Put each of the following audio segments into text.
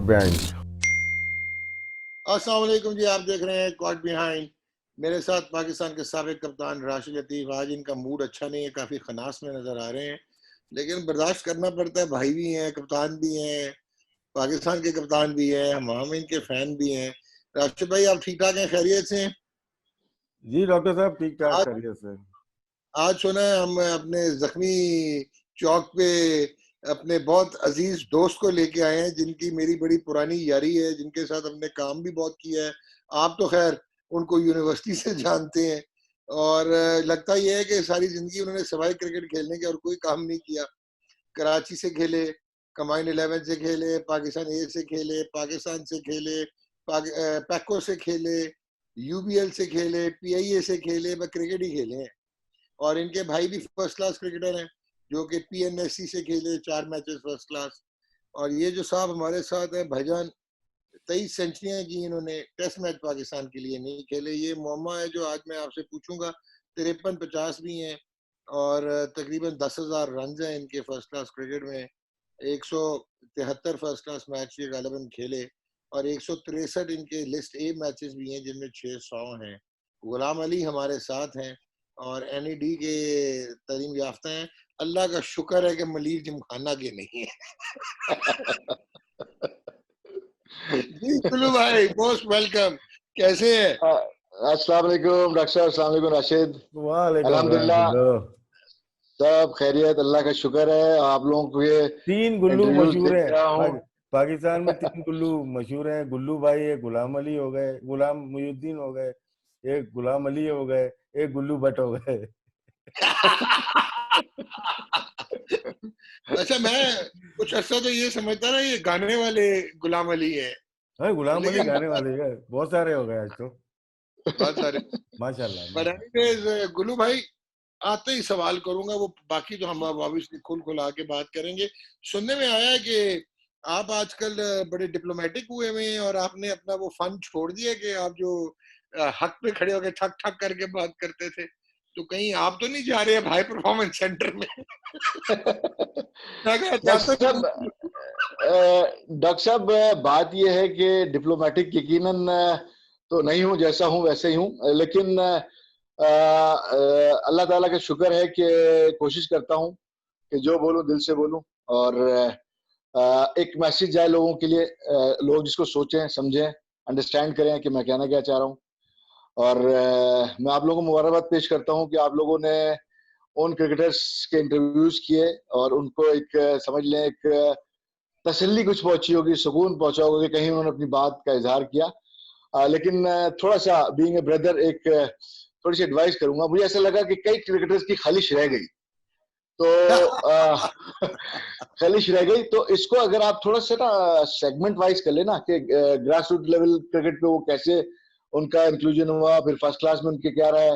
behind. अस्सलाम वालेकुम जी, आप देख रहे हैं कॉट बिहाइंड। मेरे साथ पाकिस्तान के साबिक कप्तान राशिद लतीफ़। आज इनका मूड अच्छा नहीं है, काफ़ी खनास में नज़र आ रहे हैं, लेकिन बर्दाश्त करना पड़ता है। भाई भी हैं, कप्तान भी हैं, पाकिस्तान के कप्तान भी हैं, हम इनके फ़ैन भी हैं। राशिद भाई, आप ठीक ठाक हैं, खैरियत से हैं? जी डॉक्टर साहब, ठीक ठाक, आज खैरियत से। आज सुना है हम अपने जख्मी चौक पे अपने बहुत अजीज दोस्त को लेके आए हैं, जिनकी मेरी बड़ी पुरानी यारी है, जिनके साथ हमने काम भी बहुत किया है। आप तो खैर उनको यूनिवर्सिटी से जानते हैं, और लगता यह है कि सारी जिंदगी उन्होंने सिवाय क्रिकेट खेलने के और कोई काम नहीं किया। कराची से खेले, कमाइन 11 से खेले, पाकिस्तान ए से खेले, पाकिस्तान से खेले, पैको से खेले, यूबीएल से खेले, पीआईए से खेले, बस क्रिकेट ही खेले हैं। और इनके भाई भी फर्स्ट क्लास क्रिकेटर हैं, जो कि पीएनएससी से खेले 4 मैचेस फर्स्ट क्लास। और ये जो साहब हमारे साथ है भाईजान, 23 सेंचुरियां की इन्होंने, टेस्ट मैच पाकिस्तान के लिए नहीं खेले। ये मोमा है जो आज मैं आपसे पूछूंगा, 53-50 भी हैं, और तकरीबन 10,000 रन हैं इनके फर्स्ट क्लास क्रिकेट में। 173 फर्स्ट क्लास मैच ये गालिबन खेले, और 163 इनके लिस्ट ए मैचेस भी हैं, जिनमें 600 हैं। गुलाम अली हमारे साथ हैं, और एनईडी के तालीम याफ्ता हैं। अल्लाह का शुक्र है कि मलीर जिमखाना के नहीं है। जी कुल्लू भाई, मोस्ट वेलकम। कैसे हैं? अस्सलाम वालेकुम डॉक्टर साहब, अस्सलाम वालेकुम राशिद। वालेकुम अल्हम्दुलिल्लाह गुल्लू। सब खैरियत, अल्लाह का शुक्र है। आप लोगों को ये 3 गुल्लू इंटरव्यूज मशहूर देख हैं रहा हूँ। पाकिस्तान में। 3 गुल्लू मशहूर हैं। गुल्लू भाई है, गुलाम अली हो गए, गुलाम मुहिउद्दीन हो गए, एक गुलाम अली हो गए, एक गुल्लू भट्ट हो गए। अच्छा, मैं कुछ अर्सा तो ये समझता ना ये गाने वाले गुलाम अली है, हाँ, गुलाम अली लेकिन गाने वाले हैं, बहुत सारे हो गए आज तो। बहुत सारे। माशाल्लाह पर माशाल्लाह। एनीवेज गुल्लू भाई, आते ही सवाल करूंगा, वो बाकी तो हम अब ऑब्वियसली खुल खुला के बात करेंगे। सुनने में आया है कि आप आजकल बड़े डिप्लोमेटिक हुए हुए हैं, और आपने अपना वो फन छोड़ दिया कि आप जो हक पे खड़े होकर ठक ठक करके बात करते थे। तो कहीं आप तो नहीं जा रहे हैं हाई परफॉर्मेंस सेंटर में? मैं कहा डॉक्टर चाहता साहब, डॉक्टर साहब, बात ये है कि डिप्लोमेटिक यकीनन तो नहीं हूँ, जैसा हूँ वैसे ही हूँ, लेकिन अल्लाह ताला का शुक्र है कि कोशिश करता हूँ कि जो बोलूं दिल से बोलूं, और एक मैसेज जाए लोगों के लिए, लोग जिसको सोचें समझें अंडरस्टैंड करें कि मैं कहना क्या चाह रहा हूँ। और मैं आप लोगों को मुबारकबाद पेश करता हूँ कि आप लोगों ने उन क्रिकेटर्स के इंटरव्यूज किए और उनको एक समझ लें एक तसल्ली कुछ पहुंची होगी, सुकून पहुंचा होगा कि कहीं उन्होंने अपनी बात का इजहार किया। लेकिन थोड़ा सा बीइंग ए ब्रदर एक थोड़ी सी एडवाइस करूंगा। मुझे ऐसा लगा कि कई क्रिकेटर्स की खालिश रह गई, तो खालिश रह गई, तो इसको अगर आप थोड़ा सा ना सेगमेंट वाइज कर लेना कि ग्रास रूट लेवल क्रिकेट पे वो कैसे उनका इंक्लूजन हुआ, फिर फर्स्ट क्लास में उनके क्या रहा है,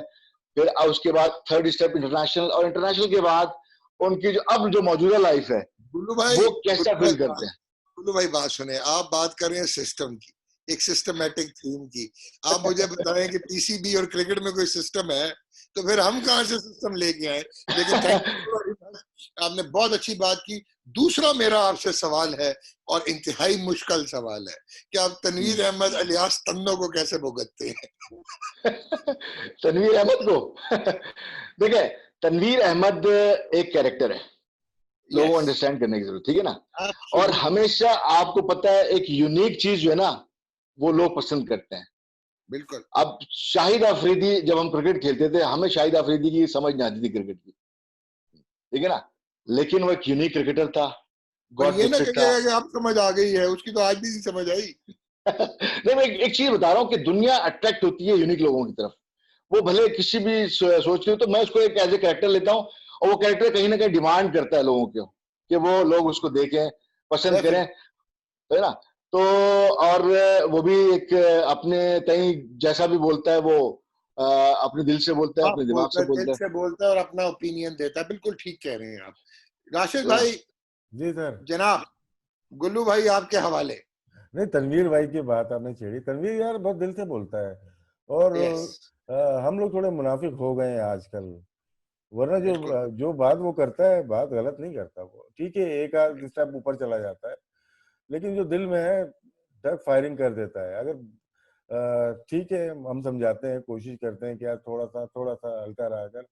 फिर उसके बाद थर्ड स्टेप इंटरनेशनल, और इंटरनेशनल के बाद उनकी जो अब जो मौजूदा लाइफ है गुल्लू भाई, वो कैसा फील करते हैं। गुल्लू भाई बात सुने, आप बात कर रहे हैं सिस्टम की, एक सिस्टमैटिक थीम की। आप मुझे बताएं कि पीसीबी और क्रिकेट में कोई सिस्टम है, तो फिर हम कहां से सिस्टम लेके आए? लेकिन थैंक यू, आपने बहुत अच्छी बात की। दूसरा मेरा आपसे सवाल है, और इंतहाई मुश्किल सवाल है, कि आप तनवीर अहमद अलियास तन्नो को कैसे भुगतते हैं? तनवीर अहमद को देखिए, तनवीर अहमद एक कैरेक्टर है, लोगों को यस, अंडरस्टैंड करने की जरूरत, ठीक है ना। और एब्सोल्युटली, हमेशा आपको पता है एक यूनिक चीज जो है ना वो लोग पसंद करते हैं। बिल्कुल। अब शाहिद अफरीदी, जब हम क्रिकेट खेलते थे हमें शाहिद अफरीदी की समझ नहीं आती थी क्रिकेट की, ठीक है ना, लेकिन वो एक यूनिक क्रिकेटर था, पर गॉड ये ना गिफ्टेड था। कहिएगा कि आप समझ आ गई है, उसकी तो आज भी नहीं समझ आई। नहीं, मैं एक चीज बता रहा हूँ कि दुनिया अट्रैक्ट होती है यूनिक लोगों की तरफ। वो भले किसी भी सोच रही हो, तो मैं उसको एक एज ए कैरेक्टर लेता हूँ, और वो कैरेक्टर कहीं ना कहीं डिमांड करता है लोगों को कि वो लोग उसको देखें, पसंद करें, डेफिनेटली, है ना। तो और वो भी एक अपने तई जैसा भी बोलता है, वो अपने दिल से बोलता है, आप अपने दिमाग बोलता से है, दिल बोलता से बोलता है, और अपना ओपिनियन देता है। बिल्कुल ठीक कह रहे हैं आप राशिद है। भाई। जी सर। जनाब, गुल्लू भाई आपके हवाले। नहीं, तनवीर भाई की बात आपने छेड़ी। तनवीर यार बहुत दिल से बोलता है, और यस, हम लोग थोड़े मुनाफिक हो गए हैं आजकल। वरना जो बिल्कुल। जो बात वो करता है, बात गलत नहीं करता वो, ठीक है, एक आध स्टेप ऊपर चला जाता है, लेकिन जो दिल में है डायरेक्ट फायरिंग कर देता है। अगर ठीक है, हम समझाते हैं, कोशिश करते हैं कि यार थोड़ा सा हल्का रहा कर,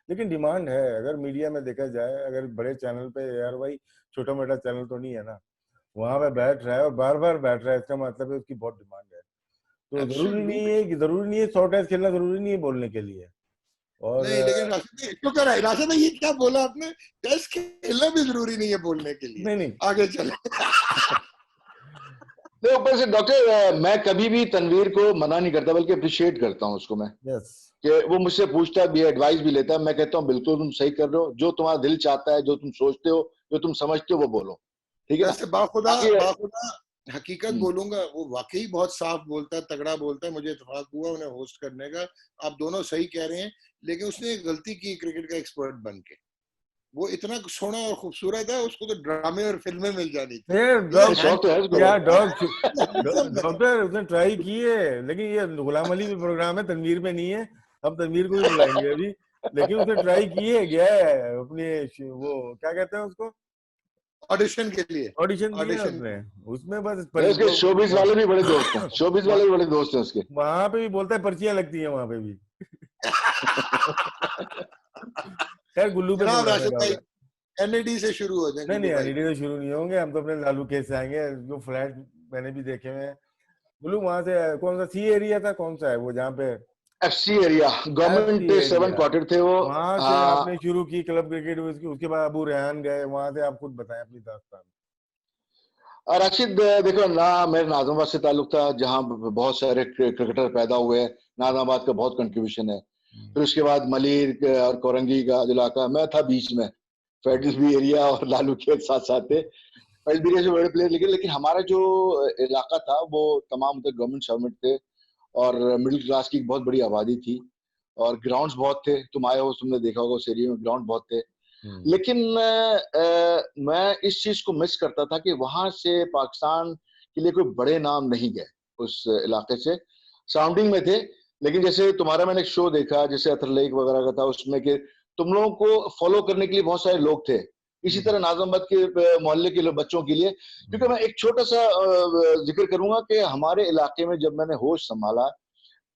लेकिन डिमांड है। अगर मीडिया में देखा जाए, अगर बड़े चैनल पे, यार भाई छोटा मोटा चैनल तो नहीं है ना, वहां पे बैठ रहा है और बार बार बैठ रहा है, इसका मतलब है उसकी बहुत डिमांड है। तो जरूरी नहीं है 100 टेस्ट खेलना जरूरी नहीं है बोलने के लिए। और नहीं, लेकिन राशिद भाई ये क्या बोला आपने, टेस्ट खेलना भी जरूरी नहीं है बोलने के लिए। नहीं आगे चले। तो ऊपर से डॉक्टर, मैं कभी भी तनवीर को मना नहीं करता, बल्कि अप्रिशिएट करता हूँ उसको मैं, यस, कि वो मुझसे पूछता भी है, एडवाइस भी लेता है। मैं कहता हूँ बिल्कुल तुम सही कर रहे हो, जो तुम्हारा दिल चाहता है, जो तुम सोचते हो, जो तुम समझते हो, वो बोलो, ठीक है ना। वैसे बाखुदा बाकी हकीकत बोलूंगा, वो वाकई बहुत साफ बोलता है, तगड़ा बोलता है। मुझे इत्तेफाक हुआ उन्हें होस्ट करने का। आप दोनों सही कह रहे हैं, लेकिन उसने एक गलती की क्रिकेट का एक्सपर्ट बन के। वो इतना सोना और खूबसूरत है, उसको तो ड्रामे और फिल्में मिल जानी थी। शौक तो है उसको। यार डॉक्टर उसने ट्राई की है, लेकिन ये गुलाम अली पे प्रोग्राम है, तनवीर पे नहीं है। हम तनवीर को भी बुलाएंगे अभी, लेकिन उसने ट्राई की है, गया है अपने वो क्या कहते हैं उसको, ऑडिशन के लिए। ऑडिशन दिया ऑडिशन उसने, उसमें बस उसके शोबिज वाले भी बड़े दोस्त हैं, शोबिज वाले भी बड़े दोस्त हैं उसके। वहां पे भी बोलता है पर्चियां लगती हैं वहां पे भी। खैर गुल्लू पे जनाब प्रोग्राम है राशिद भाई, डॉक्टर। एनएडी से शुरू हो जाए। नहीं गुल्लू भाई, एनईडी से शुरू नहीं होंगे, हम तो अपने लालू केस से आएंगे। जो फ्लैट मैंने भी देखे हुए हैं गुल्लू, वहां से कौन सा सी एरिया था, कौन सा है वो जहाँ पे FC area, government FC 7 area, quarter थे वो। वहां से आपने शुरू की क्लब क्रिकेट, उसके बाद अबू रेहान गए, वहां से आप खुद बताएं अपनी दास्तान। और राशिद देखो ना, मेरे नाज़िमाबाद से ताल्लुक था, जहाँ बहुत सारे क्रिकेटर पैदा हुए। नाज़िमाबाद का बहुत कंट्रीब्यूशन है। फिर उसके बाद मलिर और कोरंगी का जो इलाका, मैं था बीच में, फेडरल भी एरिया और लालू के साथ साथ थे। फेडरल से बड़े प्लेयर, लेकिन हमारा जो इलाका था वो तमाम गवर्नमेंट सर्वेंट थे, और मिडिल क्लास की बहुत बड़ी आबादी थी, और ग्राउंड्स बहुत थे। तुम आए हो, तुमने देखा होगा उस एरिया में ग्राउंड बहुत थे। लेकिन मैं इस चीज को मिस करता था कि वहां से पाकिस्तान के लिए कोई बड़े नाम नहीं गए उस इलाके से, सराउंडिंग में थे। लेकिन जैसे तुम्हारा मैंने एक शो देखा, जैसे अथर लेक वगैरह का था, उसमें कि तुम लोगों को फॉलो करने के लिए बहुत सारे लोग थे। इसी तरह नाज़िमाबाद के मोहल्ले के बच्चों के लिए, क्योंकि मैं एक छोटा सा जिक्र करूंगा कि हमारे इलाके में जब मैंने होश संभाला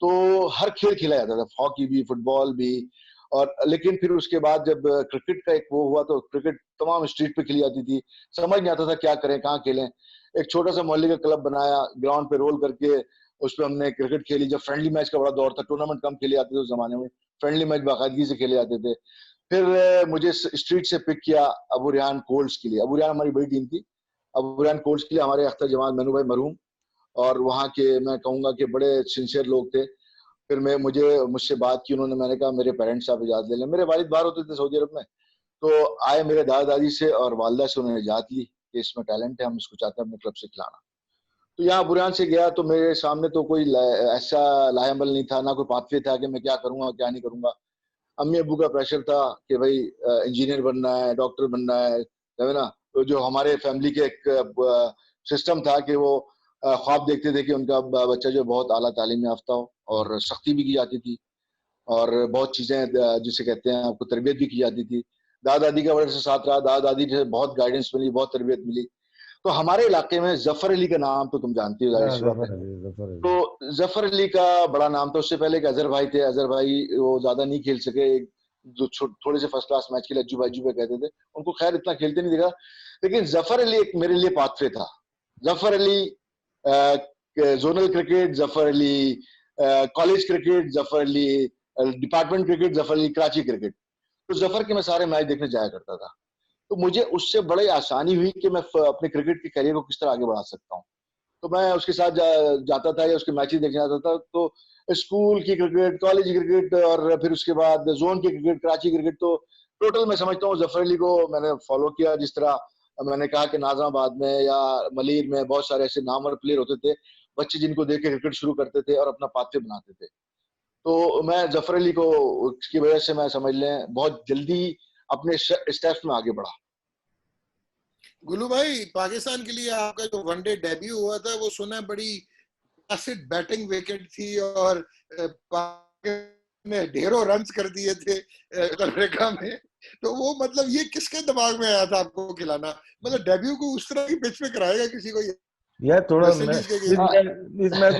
तो हर खेल खेला जाता था, हॉकी भी, फुटबॉल भी। और लेकिन फिर उसके बाद जब क्रिकेट का एक वो हुआ, तो क्रिकेट तमाम स्ट्रीट पे खेली जाती थी। समझ नहीं आता था क्या करें, कहाँ खेलें। एक छोटा सा मोहल्ले का क्लब बनाया, ग्राउंड पे रोल करके उस पर हमने क्रिकेट खेली। जब फ्रेंडली मैच का बड़ा दौर था, टूर्नामेंट कम खेले जाते थे उस जमाने में, फ्रेंडली मैच बाकायदगी से खेले जाते थे। फिर मुझे स्ट्रीट से पिक किया अबू रेहान कोल्ड्स के लिए। अबू रेहान हमारी बड़ी टीम थी। अबू रेहान कोल्ड्स के लिए हमारे अख्तर जमाल मेनू भाई मरहूम, और वहाँ के मैं कहूँगा कि बड़े सिंसियर लोग थे। फिर मुझसे बात की उन्होंने, मैंने कहा मेरे पेरेंट्स साहब इजाजत ले लें। मेरे वालिद बाहर होते थे सऊदी अरब में, तो आए मेरे दादा दादी से और वालदा से, उन्होंने इजाजत ली कि इसमें टैलेंट है, हम इसको चाहते हैं अपने क्लब से खिलाना। तो यहाँ बुरहान से गया, तो मेरे सामने तो कोई ऐसा लाहेमल नहीं था, ना कोई पाथवे था कि मैं क्या करूंगा क्या नहीं करूंगा। अम्मी अब्बू का प्रेशर था कि भाई इंजीनियर बनना है, डॉक्टर बनना है ना। तो जो हमारे फैमिली के एक सिस्टम था कि वो ख्वाब देखते थे कि उनका बच्चा जो बहुत आला तालीम याफ्ता हो, और सख्ती भी की जाती थी, और बहुत चीजें जिसे कहते हैं आपको तरबियत भी की जाती थी। दादा दादी का बड़े से साथ रहा, दादा दादी से बहुत गाइडेंस मिली, बहुत तरबियत मिली। तो हमारे इलाके में जफर अली का नाम तो तुम जानती हो, जाहिर सी बात है। तो जफर अली का बड़ा नाम था। उससे पहले एक अजहर भाई थे, अजहर भाई वो ज्यादा नहीं खेल सके, जो थोड़े से फर्स्ट क्लास मैच के लिए अज्जू भाई कहते थे, उनको खैर इतना खेलते नहीं देखा। लेकिन जफर अली एक मेरे लिए पाथवे था। Zafar Ali zonal cricket, Zafar Ali college cricket, Zafar Ali department cricket, Zafar Ali Karachi cricket. तो जफर के मैं सारे मैच देखने जाया करता था। तो मुझे उससे बड़ी आसानी हुई कि मैं अपने क्रिकेट के करियर को किस तरह आगे बढ़ा सकता हूँ। तो मैं उसके साथ जाता था या उसके मैचेस देखने जाता था। तो स्कूल की क्रिकेट, कॉलेज की क्रिकेट, और फिर उसके बाद जोन की क्रिकेट, कराची क्रिकेट। तो टोटल मैं समझता हूँ जफर अली को मैंने फॉलो किया। जिस तरह मैंने कहा कि नाज़िमाबाद में या मलीर में बहुत सारे ऐसे नामवर प्लेयर होते थे, बच्चे जिनको देख के क्रिकेट शुरू करते थे और अपना पाथवे बनाते थे। तो मैं जफर अली को उसकी वजह से मैं समझ लें बहुत जल्दी अपने स्टेप्स में आगे बढ़ा। गुल्लू भाई, पाकिस्तान के लिए आपका जो वनडे डेब्यू हुआ था, वो सुना बड़ी क्लासिक बैटिंग विकेट थी, और पाकिस्तान ने ढेरों रन्स कर दिए थे अमेरिका में। तो वो मतलब ये किसके दिमाग में आया था आपको खिलाना? मतलब डेब्यू को उस तरह की पिच पे कराएगा किसी को ये? यार थोड़ा वेस्ट मैं इंडीज के इस गेम में। मैच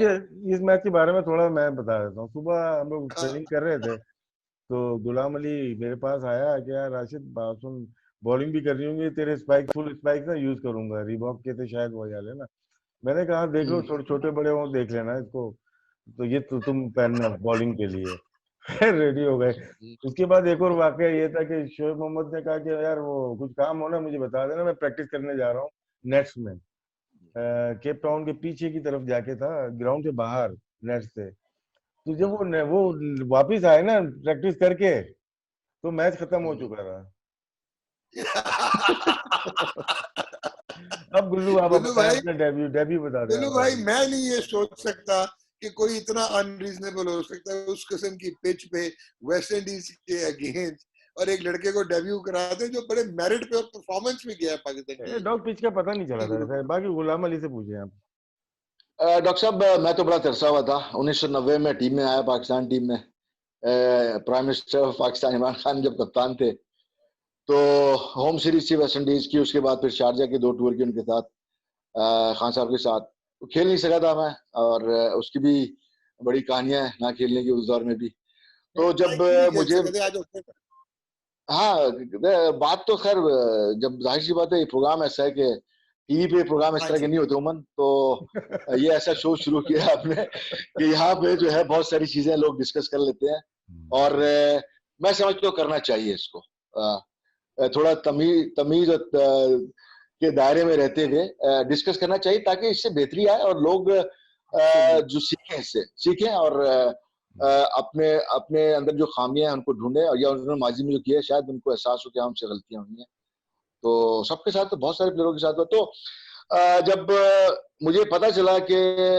इस मैच के बारे में थोड़ा मैं बता देता हूँ। सुबह हम लोग ट्रेनिंग कर रहे थे, तो गुलाम अली मेरे पास आया कि यार राशिद बात सुन, बॉलिंग भी करनी होगी, तेरे स्पाइक फुल स्पाइक ना यूज करूंगा, रीबॉक के थे शायद वो वाले ना। मैंने कहा देख लो, छोटे छोटे बड़े हो देख लेना इसको, तो ये तो तुम पहनना बॉलिंग के लिए। रेडी हो गए। उसके बाद एक और वाकया ये था कि शोएब मोहम्मद ने कहा कि यार वो कुछ काम हो ना मुझे बता देना, मैं प्रैक्टिस करने जा रहा हूँ नेट्स में। केप टाउन के पीछे की तरफ जाके था, ग्राउंड के बाहर नेट से। तो जब वो वापिस आए ना प्रैक्टिस करके, तो मैच खत्म हो चुका था। अब गुल्लू आप गुल्लू बताएं, भाई, अपना डेब्यू डेब्यू बता दें गुल्लू आप भाई, अभी। मैं नहीं ये सोच सकता कि कोई इतना अनरीजनेबल हो सकता है उस किस्म की पिच पे वेस्ट इंडीज के अगेंस्ट, और एक लड़के को डेब्यू कराते जो बड़े मेरिट पे और परफॉर्मेंस भी किया है पाकिस्तान टीम डॉग पिच का पता नहीं चला था में। वैसे, बाकी गुलाम अली से पूछे आप। डॉक्टर साहब, मैं तो बड़ा तरसा हुआ था 1990 में टीम में आया, पाकिस्तान टीम में। Prime minister of Pakistan Imran Khan जब कप्तान थे, तो होम सीरीज थी वेस्ट इंडीज की, उसके बाद फिर शारजा के 2 टूर की उनके साथ, खान साहब के साथ। तो खेल नहीं सका था मैं, और उसकी भी बड़ी कहानियां हैं ना खेलने की उस दौर में भी। तो जब क्यों नहीं खेल मुझे, सके थे आज उसने? हाँ, बात तो खैर, जब जाहिर सी बात है, ये प्रोग्राम ऐसा है कि टीवी पे प्रोग्राम इस हाँ तरह के जी। नहीं होते उमन, तो ये ऐसा शो शुरू किया आपने कि यहाँ पे जो है बहुत सारी चीजें लोग डिस्कस कर लेते हैं, और मैं समझता हूँ करना चाहिए इसको। थोड़ा तमीज और के दायरे में रहते हुए डिस्कस करना चाहिए, ताकि इससे बेहतरी आए और लोग जो सीखें, इससे सीखें, और अपने अपने अंदर जो खामियां हैं उनको ढूंढे, और या उन्होंने माजी में जो किया है शायद उनको एहसास हो कि हमसे गलतियां हुई हैं। तो सबके साथ, तो बहुत सारे प्लेयरों के साथ हुआ। तो जब मुझे पता चला कि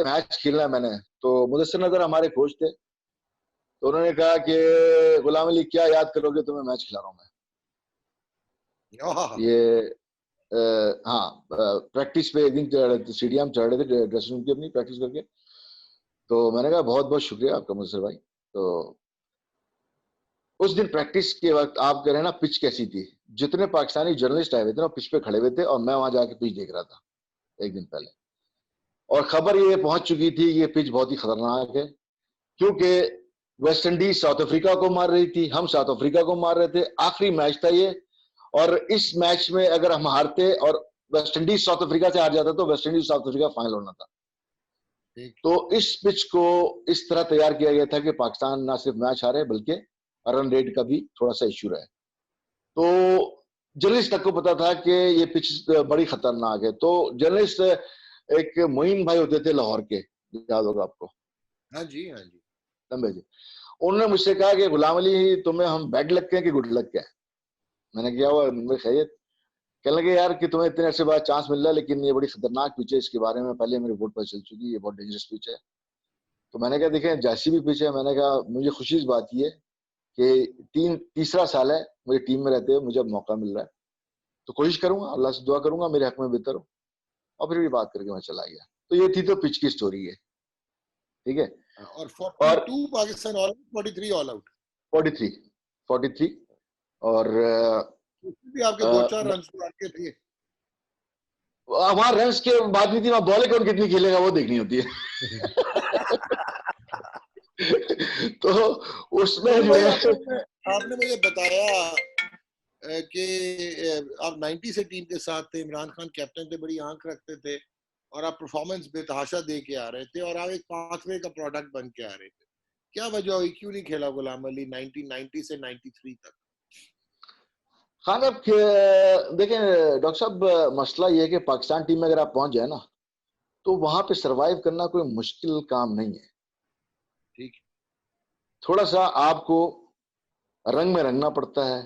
मैच खेलना है मैंने, तो मुदस्सिर नजर हमारे कोच थे, तो उन्होंने कहा कि गुलाम अली क्या याद करोगे, तुम्हें मैच खिला रहा हूँ मैं। आहा, ये हाँ, प्रैक्टिस पे एक दिन सीढ़ियाँ हम चढ़ रहे थे ड्रेसिंग रूम की अपनी प्रैक्टिस करके। तो मैंने कहा बहुत बहुत शुक्रिया आपका मुदस्सिर भाई। तो उस दिन प्रैक्टिस के वक्त आप कह रहे हैं ना, पिच कैसी थी, जितने पाकिस्तानी जर्नलिस्ट आए हुए थे ना पिच पे खड़े हुए थे, और मैं वहां जाके पिच देख रहा था एक दिन पहले। और खबर ये पहुंच चुकी थी ये पिच बहुत ही खतरनाक है, क्योंकि वेस्ट इंडीज साउथ अफ्रीका को मार रही थी, हम साउथ अफ्रीका को मार रहे थे, आखिरी मैच था ये। और इस मैच में अगर हम हारते और वेस्ट इंडीज साउथ अफ्रीका से हार जाता, तो West Indies south Africa final होना था। ठीक। तो इस पिच को इस तरह तैयार किया गया था कि पाकिस्तान ना सिर्फ मैच हारे, बल्कि रन रेट का भी थोड़ा सा इश्यू रहे। तो जर्नलिस्ट तक को पता था कि ये पिच बड़ी खतरनाक है। तो जर्नलिस्ट, एक मोइन भाई होते थे लाहौर के, याद होगा आपको, हाँ जी, हाँ जी। लंबे जी, उन्होंने मुझसे कहा कि गुलाम अली, तुम्हें हम बैड लक के हैं कि गुड लक के हैं। मैंने किया हुआ मेरे खैरियत। कहने लगे यार कि तुम्हें इतने अरसे बाद चांस मिल रहा है, लेकिन ये बड़ी खतरनाक पिच है, इसके बारे में पहले मेरी रिपोर्ट पर चल चुकी है, ये बहुत डेंजरस पिच है। तो मैंने कहा देखें, जैसी भी पिच है, मैंने कहा मुझे खुशी इस बात की है कि तीसरा साल है मुझे टीम में रहते हुए, मुझे अब मौका मिल रहा है, तो कोशिश करूंगा, अल्लाह से दुआ करूंगा मेरे हक में बेहतर हो। और फिर भी बात करके मैं चला गया। तो ये थी तो पिच की स्टोरी है, ठीक है। और और 42 Pakistan all out, 43 all out. 43 43 और उसमें भी आपके दो चार रन आगे थे। वहां रन के बात नहीं थी, वहां बॉल कौन कितनी खेलेगा वो देखनी होती है। तो उसमें गुल्लू जो भाई, है, आपने मुझे बताया कि आप 90 से टीम के साथ थे, इमरान खान कैप्टन थे, बड़ी आंख रखते थे, और आप परफॉर्मेंस बेतहाशा दे के आ रहे थे, और आप एक पाथवे का प्रोडक्ट बन के आ रहे थे। क्या वजह हुई, क्यों नहीं खेला गुलाम अली 1990 से 93 तक? खान साहब देखें डॉक्टर साहब, मसला ये है कि पाकिस्तान टीम में अगर आप पहुंच जाए ना, तो वहां पे सरवाइव करना कोई मुश्किल काम नहीं है। ठीक। थोड़ा सा आपको रंग में रंगना पड़ता है,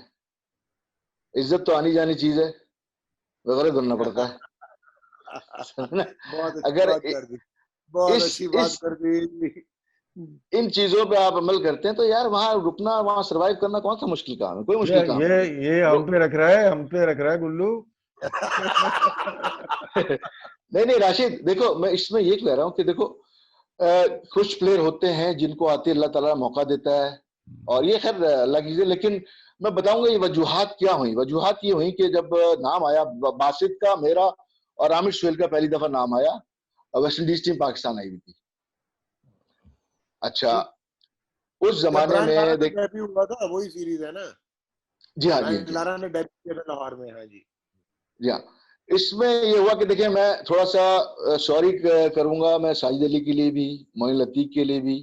इज्जत तो आनी जानी चीज है, वगैरह बनना पड़ता है। बहुत अच्छी अगर बात कर दी, बहुत अच्छी बात इस कर दी। इन चीजों पे आप अमल करते हैं, तो यार वहां रुकना, वहां सरवाइव करना कौन सा मुश्किल काम है, कोई ये मुश्किल काम ये नहीं ये है। हम पे रख रहा है गुल्लू। नहीं नहीं राशिद, देखो मैं इसमें ये कह रहा हूँ कि देखो, कुछ प्लेयर होते हैं जिनको आते अल्लाह ताला मौका देता है, और ये खैर अल्लाह की चीज़ है। लेकिन मैं बताऊंगा ये वजूहात क्या हुई। वजूहात ये हुई कि जब नाम आया बासित का, मेरा और आमिर सुहेल का पहली दफा नाम आया, वेस्ट इंडीज टीम पाकिस्तान आई हुई थी। अच्छा, उस जब जमाने ब्रायन लारा में का देख, डेब्यू हुआ था, वही सीरीज है ना? जी हाँ, जी हाँ, ब्रायन जी हाँ, लारा ने डेब्यू किया था लाहौर में। हाँ जी। जी हाँ। इसमें ये हुआ कि देखिए, मैं थोड़ा सा सॉरी करूंगा मैं साजिद अली के लिए भी, मोइन लतीफ के लिए भी।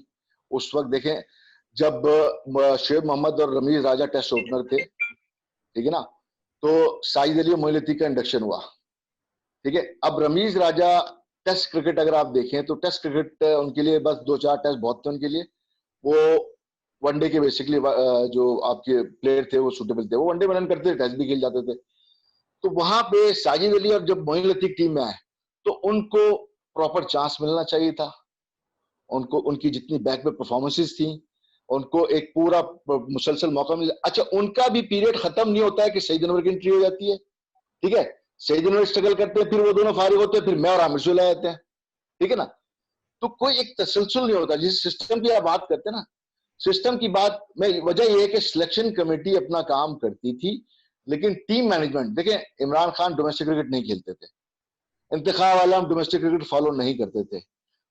उस वक्त देखें जब शेख मोहम्मद और रमीज राजा टेस्ट ओपनर थे, ठीक है ना, तो साजिद अली और मोइन लतीफ का इंडक्शन हुआ, ठीक है। अब रमीज राजा, टेस्ट क्रिकेट अगर आप देखें तो टेस्ट क्रिकेट उनके लिए बस 2-4 टेस्ट बहुत थे उनके लिए। वो वनडे के बेसिकली जो आपके प्लेयर थे वो सुटेबल थे, वो वनडे में रन करते थे, टेस्ट भी खेल जाते थे। तो वहां पे साजिद अली और जब मोइन लतीफ टीम में आए तो उनको प्रॉपर चांस मिलना चाहिए था। उनको उनकी जितनी बैक पे परफॉर्मेंसेस थी, उनको एक पूरा मुसलसल मौका मिला। अच्छा, उनका भी पीरियड खत्म नहीं होता है कि सईद अनवर की एंट्री हो जाती है, ठीक है। सईद अनवर स्ट्रगल करते हैं, फिर वो दोनों फारिग होते हैं, फिर मैं और आमिर सुहेल आ जाते हैं, ठीक है ना। तो कोई एक तसलसल नहीं होता। जिस सिस्टम की आप बात करते हैं ना, सिस्टम की बात में वजह यह है कि सिलेक्शन कमेटी अपना काम करती थी, लेकिन टीम मैनेजमेंट, देखें इमरान खान डोमेस्टिक क्रिकेट नहीं खेलते थे, इंतखाब वाला हम डोमेस्टिक क्रिकेट फॉलो नहीं करते थे।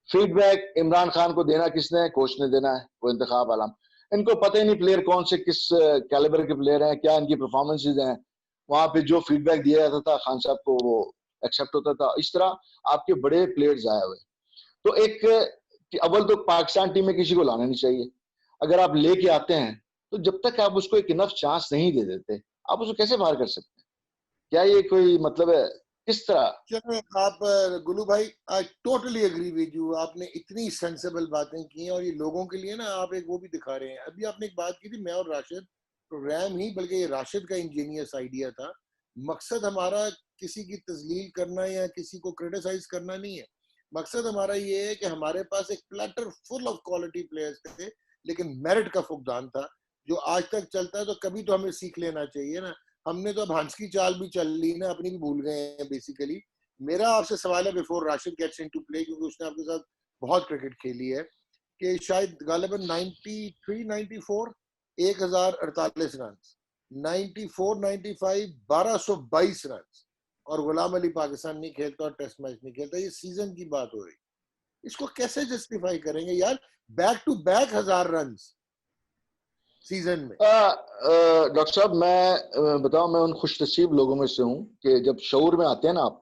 फीडबैक इमरान खान को देना किसने? कोच ने देना है, वो इंतखाब आलम। इनको पता ही नहीं प्लेयर कौन से किस कैलिबर के प्लेयर हैं, क्या इनकी परफॉर्मेंसेज हैं। वहां पे जो फीडबैक दिया जाता था खान साहब को वो एक्सेप्ट होता था। इस तरह आपके बड़े प्लेयर्स आए हुए। तो एक अव्वल तो पाकिस्तान टीम में किसी को लाना नहीं चाहिए। अगर आप लेके आते हैं तो जब तक आप उसको एक इनफ चांस नहीं दे देते, आप उसको कैसे बाहर कर सकते हैं? क्या ये कोई मतलब है? किस तरह? चलो, आप गुलू भाई, I totally agree with you. आपने इतनी सेंसेबल बातें की हैं, और ये लोगों के लिए ना आप एक वो भी दिखा रहे हैं। अभी आपने एक बात की थी, मैं और राशिद, प्रोग्राम ही, बल्कि ये राशिद का इंजीनियस आइडिया था। मकसद हमारा किसी की तजलील करना या किसी को क्रिटिसाइज करना नहीं है। मकसद हमारा ये है कि हमारे पास एक platter full of quality players थे, लेकिन मेरिट का फुकदान था जो आज तक चलता है। तो कभी तो हमें सीख लेना चाहिए ना। हमने तो अब हंस की चाल भी चल ली ना, अपनी भी भूल गए हैं बेसिकली। मेरा आपसे सवाल है, before Rashid gets into play, क्योंकि उसने आपके साथ बहुत क्रिकेट खेली है, कि शायद गालिबन 93 94 1048 रन, 94 95 1222 रन, और गुलाम अली पाकिस्तान नहीं खेलता और टेस्ट मैच नहीं खेलता। ये सीजन की बात हो रही, इसको कैसे जस्टिफाई करेंगे यार? Back to back 1000 run season में। डॉक्टर साहब, मैं बताऊं, मैं उन खुश नसीब लोगों में से हूं कि जब शऊर में आते हैं ना आप,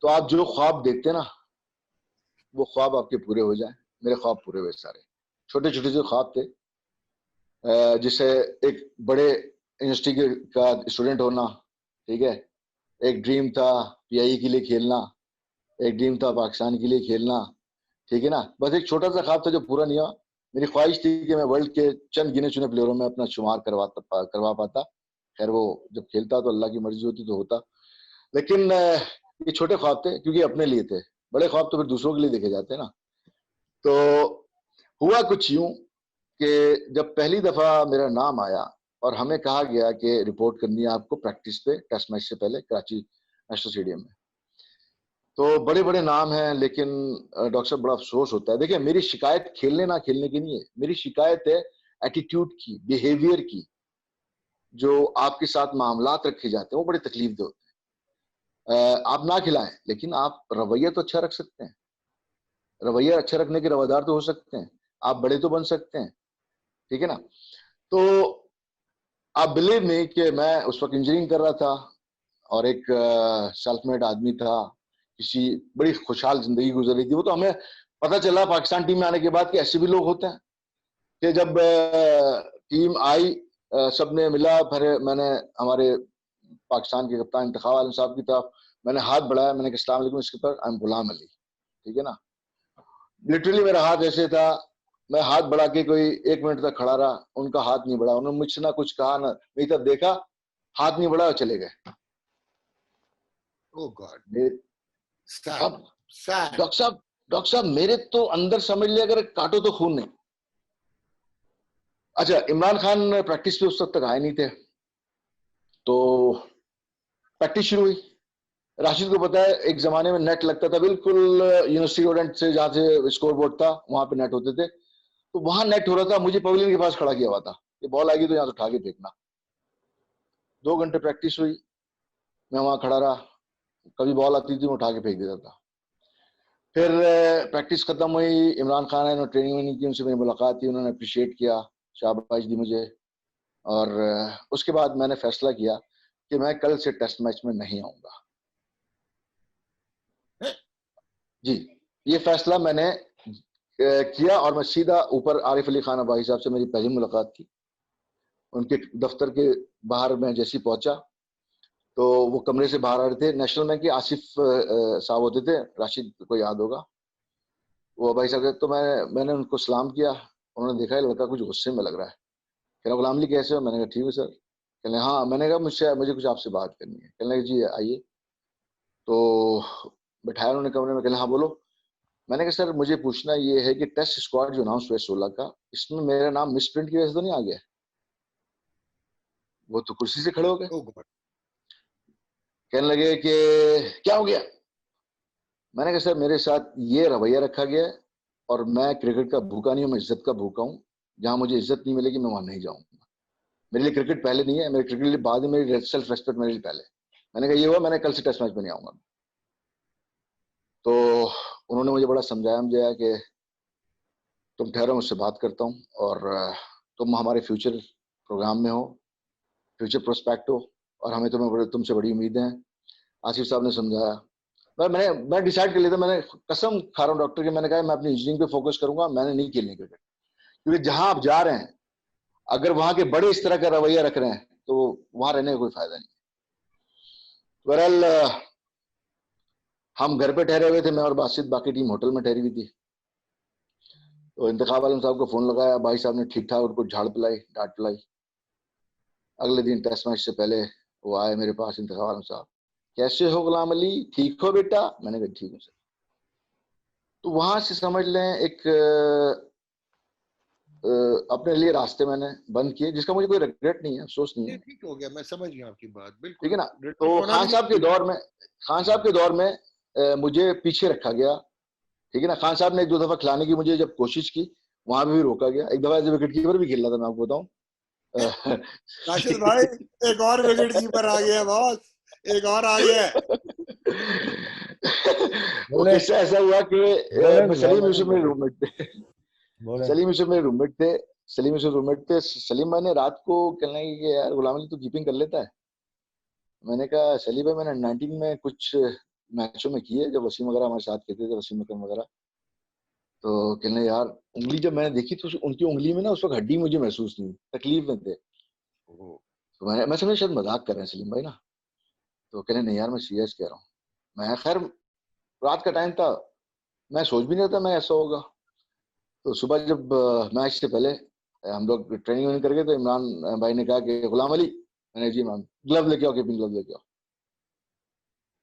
तो आप जो ख्वाब देखते हैं ना, वो ख्वाब आपके पूरे हो जाए। मेरे ख्वाब पूरे हुए सारे। छोटे छोटे जो ख्वाब थे, जिसे एक बड़े यूनिवर्सिटी का स्टूडेंट होना, ठीक है, एक ड्रीम था पीआई के लिए खेलना, एक ड्रीम था पाकिस्तान के लिए खेलना, ठीक है ना। बस एक छोटा सा ख्वाब था जो पूरा नहीं हुआ। मेरी ख्वाहिश थी कि मैं वर्ल्ड के चंद गिने चुने प्लेयरों में अपना शुमार करवा पाता। खैर वो जब खेलता तो अल्लाह की मर्जी होती तो होता, लेकिन ये छोटे ख्वाब थे क्योंकि अपने लिए थे। बड़े ख्वाब तो फिर दूसरों के लिए देखे जाते हैं ना। तो हुआ कुछ यूं कि जब पहली दफा मेरा नाम आया और हमें कहा गया कि रिपोर्ट करनी है आपको प्रैक्टिस पे टेस्ट मैच से पहले कराची नेशनल स्टेडियम में, तो बड़े बड़े नाम हैं, लेकिन डॉक्टर साहब बड़ा अफसोस होता है। देखिए, मेरी शिकायत खेलने ना खेलने की नहीं है, मेरी शिकायत है एटीट्यूड की, बिहेवियर की। जो आपके साथ मामलात रखे जाते हैं वो बड़े तकलीफ दे होते हैं। आप ना खिलाएं, लेकिन आप रवैया तो अच्छा रख सकते हैं। रवैया अच्छा रखने के रवादार तो हो सकते हैं, आप बड़े तो बन सकते हैं, ठीक है ना। तो आप बिलीव नहीं कि मैं उस वक्त इंजीनियरिंग कर रहा था और एक सेल्फ मेड आदमी था, किसी बड़ी खुशहाल जिंदगी गुजर रही थी। वो तो हमें पता चला पाकिस्तान टीम में आने के बाद कि ऐसे भी लोग होते हैं कि जब टीम आई, सबने मिला, फिर मैंने हमारे पाकिस्तान के कप्तान इंतखाब आलम साहब की तरफ मैंने हाथ बढ़ाया, मैंने कहा अस्सलाम वालेकुम skipper, I am Ghulam Ali, ठीक है ना। लिटरली मेरा हाथ ऐसे था, मैं हाथ बढ़ा के कोई 1 मिनट तक खड़ा रहा, उनका हाथ नहीं बढ़ा, उन्होंने मुझसे ना कुछ कहा ना मेरी तरफ देखा, हाथ नहीं बढ़ा और चले गए। ओह गॉड, अब सैड। डॉक्टर साहब मेरे तो अंदर समझ लिया, अगर काटो तो खून नहीं। अच्छा, इमरान खान प्रैक्टिस पे उस वक्त तक आए नहीं थे, तो प्रैक्टिस शुरू हुई। राशिद को पता है एक जमाने में नेट लगता था बिल्कुल यूनिवर्सिटी रोड से, जहां से स्कोर बोर्ड था वहां पे नेट होते थे, तो वहां नेट हो रहा था, मुझे पवेलियन के पास खड़ा किया हुआ था, ये बॉल आएगी तो यहाँ से उठा के फेंकना। 2 घंटे प्रैक्टिस हुई, मैं वहां खड़ा रहा, कभी बॉल आती थी मैं उठा के फेंक देता था। फिर प्रैक्टिस खत्म हुई, इमरान खान है, ट्रेनिंग वेनिंग की, उनसे मेरी मुलाकात थी, उन्होंने अप्रिशिएट किया, शाबाश दी मुझे। और उसके बाद मैंने फैसला किया कि मैं कल से टेस्ट मैच में नहीं आऊंगा। जी, ये फैसला मैंने किया और मैं सीधा ऊपर आरिफ अली खान भाई साहब से मेरी पहली मुलाकात थी। उनके दफ्तर के बाहर मैं जैसे ही पहुंचा तो वो कमरे से बाहर आ रहे थे, नेशनल बैंक के आसिफ साहब होते थे, राशिद को याद होगा, वो भाई साहब। तो मैंने उनको सलाम किया, उन्होंने देखा लड़का कुछ गुस्से में लग रहा है, कहना गुलाम अली कैसे हो? मैंने कहा ठीक है सर। कहने हाँ। मैंने कहा मुझे कुछ आपसे बात करनी है। कहने लगे जी आइए। तो बैठाया उन्होंने कमरे में। कहने हाँ बोलो। मैंने कहा सर मुझे पूछना ये है कि टेस्ट स्क्वाड जो अनाउंस हुआ 16 का, इसमें मेरा नाम मिस प्रिंट की वजह से तो नहीं आ गया? वो तो कुर्सी से खड़े हो गए। कहने लगे कि क्या हो गया? मैंने कहा सर मेरे साथ ये रवैया रखा गया है और मैं क्रिकेट का भूखा नहीं हूँ, मैं इज्जत का भूखा हूँ। जहां मुझे इज्जत नहीं मिलेगी मैं वहां नहीं जाऊंगा। मेरे लिए क्रिकेट पहले नहीं है, मेरे क्रिकेट लिए बाद में, मेरी सेल्फ रेस्पेक्ट मेरे लिए पहले। मैंने कहा ये हुआ, मैंने कल से टेस्ट मैच में नहीं आऊंगा। तो उन्होंने मुझे बड़ा समझाया कि तुम ठहरो, मुझसे बात करता हूँ, और तुम हमारे फ्यूचर प्रोग्राम में हो, फ्यूचर प्रोस्पेक्ट हो, और हमें तुमसे बड़ी उम्मीदें हैं। आसिफ साहब ने समझाया। मैं डिसाइड कर लिया था, मैंने कसम खा रहा हूँ डॉक्टर की, मैंने कहा मैं अपनी इंजीनियरिंग पे फोकस करूंगा, मैंने नहीं खेलनी क्रिकेट। क्योंकि जहां आप जा रहे हैं, अगर वहां के बड़े इस तरह का रवैया रख रहे हैं तो वहां रहने का कोई फायदा नहीं। बहरहाल हम घर पे ठहरे हुए थे, मैं और बासित, बाकी टीम होटल में ठहरी हुई थी। तो इंतखाब आलम साहब को फोन लगाया, भाई साहब ने ठीक ठाक उनको झाड़ पिलाई, डांट पिलाई। अगले दिन टेस्ट मैच से पहले वो आए मेरे पास, इंतखाब आलम साहब, कैसे हो गुलाम अली, ठीक हो बेटा? मैंने कहा ठीक हूँ सर। तो वहां से समझ लें एक अपने लिए रास्ते मैंने बंद किए, जिसका मुझे कोई रिग्रेट नहीं है, अफसोस नहीं है। ठीक हो गया, मैं समझ गया आपकी बात, बिल्कुल। ठीक है ना? रिग्रेट तो होना भी खान साहब के दौर में मुझे पीछे रखा गया। ठीक है ना? खान साहब ने एक दो दफा खिलाने की मुझे जब कोशिश की, वहां भी रोका गया। एक दफा एज विकेट कीपर भी खेल रहा था, मैं आपको बताऊं। राशिद भाई, एक और विकेट कीपर आ गया बॉस, एक और आ गया। वो किस्सा ऐसा हुआ कि सलीम यूसुफ मेरे रूममेट थे। सलीम यूसुफ मेरे रूममेट थे। सलीम भाई ने रात को कहने लगे कि यार गुलाम अली तू कीपिंग कर लेता है? मैंने कहा सलीम भाई मैंने 19 में कुछ मैचों में की है, जब वसीम वगैरह हमारे साथ खेलते थे, वसीम अकरम वगैरह। तो कहने यार, उंगली जब मैंने देखी तो उनकी उंगली में ना उस वक्त हड्डी मुझे महसूस नहीं, तकलीफ में थे। तो मैं समझा शायद मजाक कर रहे हैं सलीम भाई ना। तो कहने नहीं यार मैं सीरियस कह रहा हूँ। मैं खैर रात का टाइम था, मैं सोच भी नहीं था मैं ऐसा होगा। तो सुबह जब मैच से पहले हम लोग ट्रेनिंग वेनिंग करके, तो इमरान भाई ने कहा कि गुलाम अली, मैंने जी इमरान, ग्लव लेके आओ, कीपिंग ग्लव लेके आओ।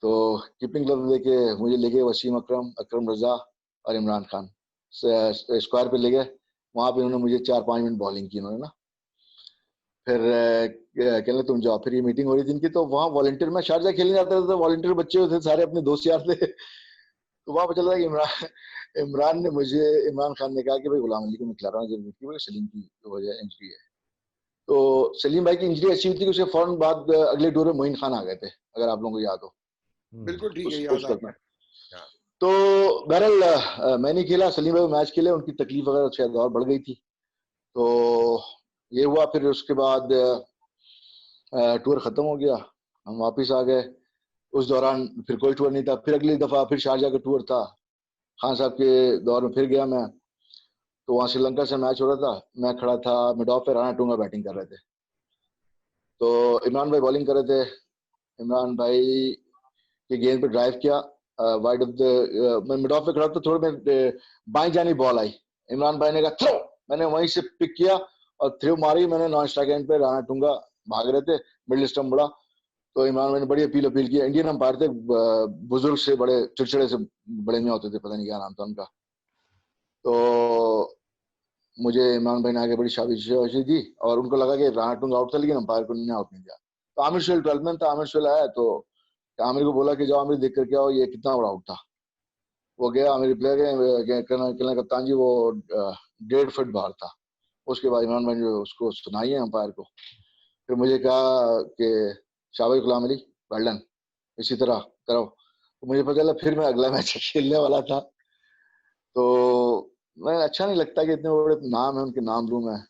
तो कीपिंग ग्लव लेके मुझे लेके वसीम अकरम, अकरम रजा और इमरान खान स्क्वायर पे ले गए। वहां पे उन्होंने मुझे 4-5 मिनट बॉलिंग की उन्होंने ना। फिर कहने तुम जाओ। फिर ये मीटिंग हो रही थी इनकी, तो वहाँ वॉलंटियर, मैं शारजा खेलने जाता था तो वॉलंटियर बच्चे थे सारे, अपने दोस्त यार थे। तो वहां पता चला कि इमरान खान ने कहा कि भाई गुलाम अली को मैं खिला रहा हूँ, सलीम की वजह इंजरी है। तो सलीम भाई की इंजरी ऐसी हुई थी कि उसके फौरन बाद अगले टूर में मोइन खान आ गए थे, अगर आप लोगों को याद हो। बिल्कुल ठीक है, याद आ गया। तो बहरहाल मैं नहीं खेला, सलीम भाई मैच खेले, उनकी तकलीफ वगैरह शायद और बढ़ गई थी। तो ये हुआ। फिर उसके बाद टूर खत्म हो गया, हम वापस आ गए। उस दौरान फिर कोई टूर नहीं था। फिर अगली दफा फिर शारजा का टूर था, खान साहब के दौर में फिर गया मैं। तो वहां श्रीलंका से मैच हो रहा था, मैं खड़ा था मिड ऑफ पे, राणा टूंगा बैटिंग कर रहे थे। तो इमरान भाई बॉलिंग कर रहे थे। इमरान भाई की गेंद पे ड्राइव किया, वाइड ऑफ द, मैं मिड ऑफ पे खड़ा था, थोड़ी में बाई जानी बॉल आई, इमरान भाई ने कहा थ्रो, मैंने वहीं से पिक किया और थ्रो मारी मैंने नॉन स्ट्राइक एंड पे। राणा टूंगा भाग रहे थे, मिडिल स्टंप बड़ा। तो इमरान भाई ने बड़ी अपील की। इंडियन अंपायर थे, बुजुर्ग से, बड़े चिड़चिड़े से बड़े में होते थे, पता नहीं क्या नाम था उनका। तो मुझे इमरान भाई ने आगे बड़ी शाबाशी दी और उनको लगा कि राणा टूंगा आउट था, लेकिन अंपायर को आउट नहीं दिया। तो आमिर शुएल 12 में था, आमिर शुएल आया तो आमिर को बोला कि जाओ आमिर देख करके आओ ये कितना बड़ा आउट था। वो गया, आमिर प्लेयर कहना कप्तान जी वो 1.5 फुट बाहर था। उसके बाद इमरान भाई ने उसको सुनाई है अंपायर को। फिर मुझे कहा कि शाबाश गुलाम अली, वेल डन, इसी तरह करो। तो मुझे पता चला फिर मैं अगला मैच खेलने वाला था। तो मैं अच्छा नहीं लगता कि इतने बड़े नाम है उनके नाम लूं मैं,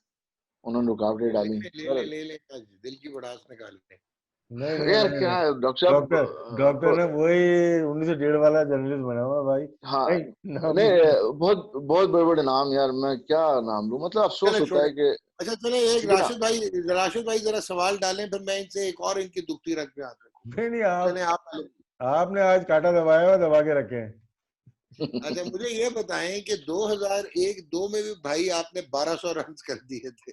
उन्होंने रुकावटें ले डाली। ले ले ले आज दिल की भड़ास निकाल ले। नहीं नहीं यार नहीं क्या नहीं। है डॉक्टर साहब, डॉक्टर डॉक्टर ने वही 1901 वाला जर्नलिस्ट बना हुआ भाई। हाँ नहीं नाम नहीं, नहीं। बहुत बहुत बड़े बड़े नाम यार, मैं क्या नाम लूं, मतलब अफसोस चले होता छोड़े। है कि, अच्छा चले, एक ठीक है ना। राशिद भाई जरा सवाल डालें, फिर मैं इनसे एक और इनकी दुखती रख पे आता हूँ। नहीं नहीं, चले आप आप पहले। आपने आज कांटा दबाया और दबा के रखे हैं। अच्छा मुझे ये बताएं कि 2001-2 में भी भाई आपने 1200 रन कर दिए थे,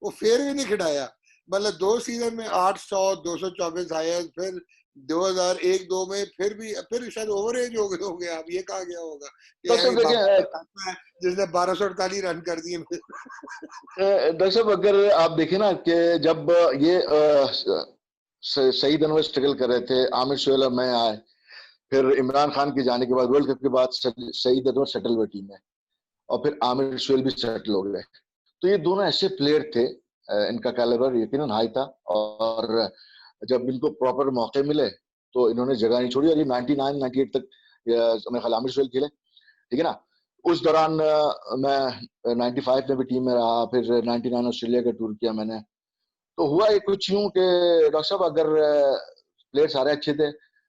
वो फिर भी नहीं खिलाया। मतलब 2 सीजन में 800 224 आए, फिर 2001-2 में फिर शायद ओवर एज हो गए होंगे आप, ये कहा गया होगा कि डॉक्टर यार साहब ये बाबा का देखें, खाना है जिसने 1248 रन कर दिए। डॉक्टर साहब अगर आप देखें ना कि जब ये सईद अनवर स्ट्रगल कर रहे थे, आमिर शुएल और मैं आए, फिर इमरान खान के जाने के बाद वर्ल्ड कप के बाद सईद अनवर सेटल हुए टीम में, और फिर आमिर शुएल भी सेटल हो गए। तो ये दोनों ऐसे प्लेयर थे, इनका कैलिबर यकीनन हाई था, और जब इनको प्रॉपर मौके मिले तो इन्होंने जगह नहीं छोड़ी, और ये 99 98 तक मेरे ख्याल आमिर शुएल खेले, ठीक है ना। उस दौरान मैं 95 में भी टीम में रहा, फिर 99 ऑस्ट्रेलिया का टूर किया मैंने। तो हुआ ये कुछ यूं कि डॉक्टर साहब अगर प्लेयर सारे अच्छे थे,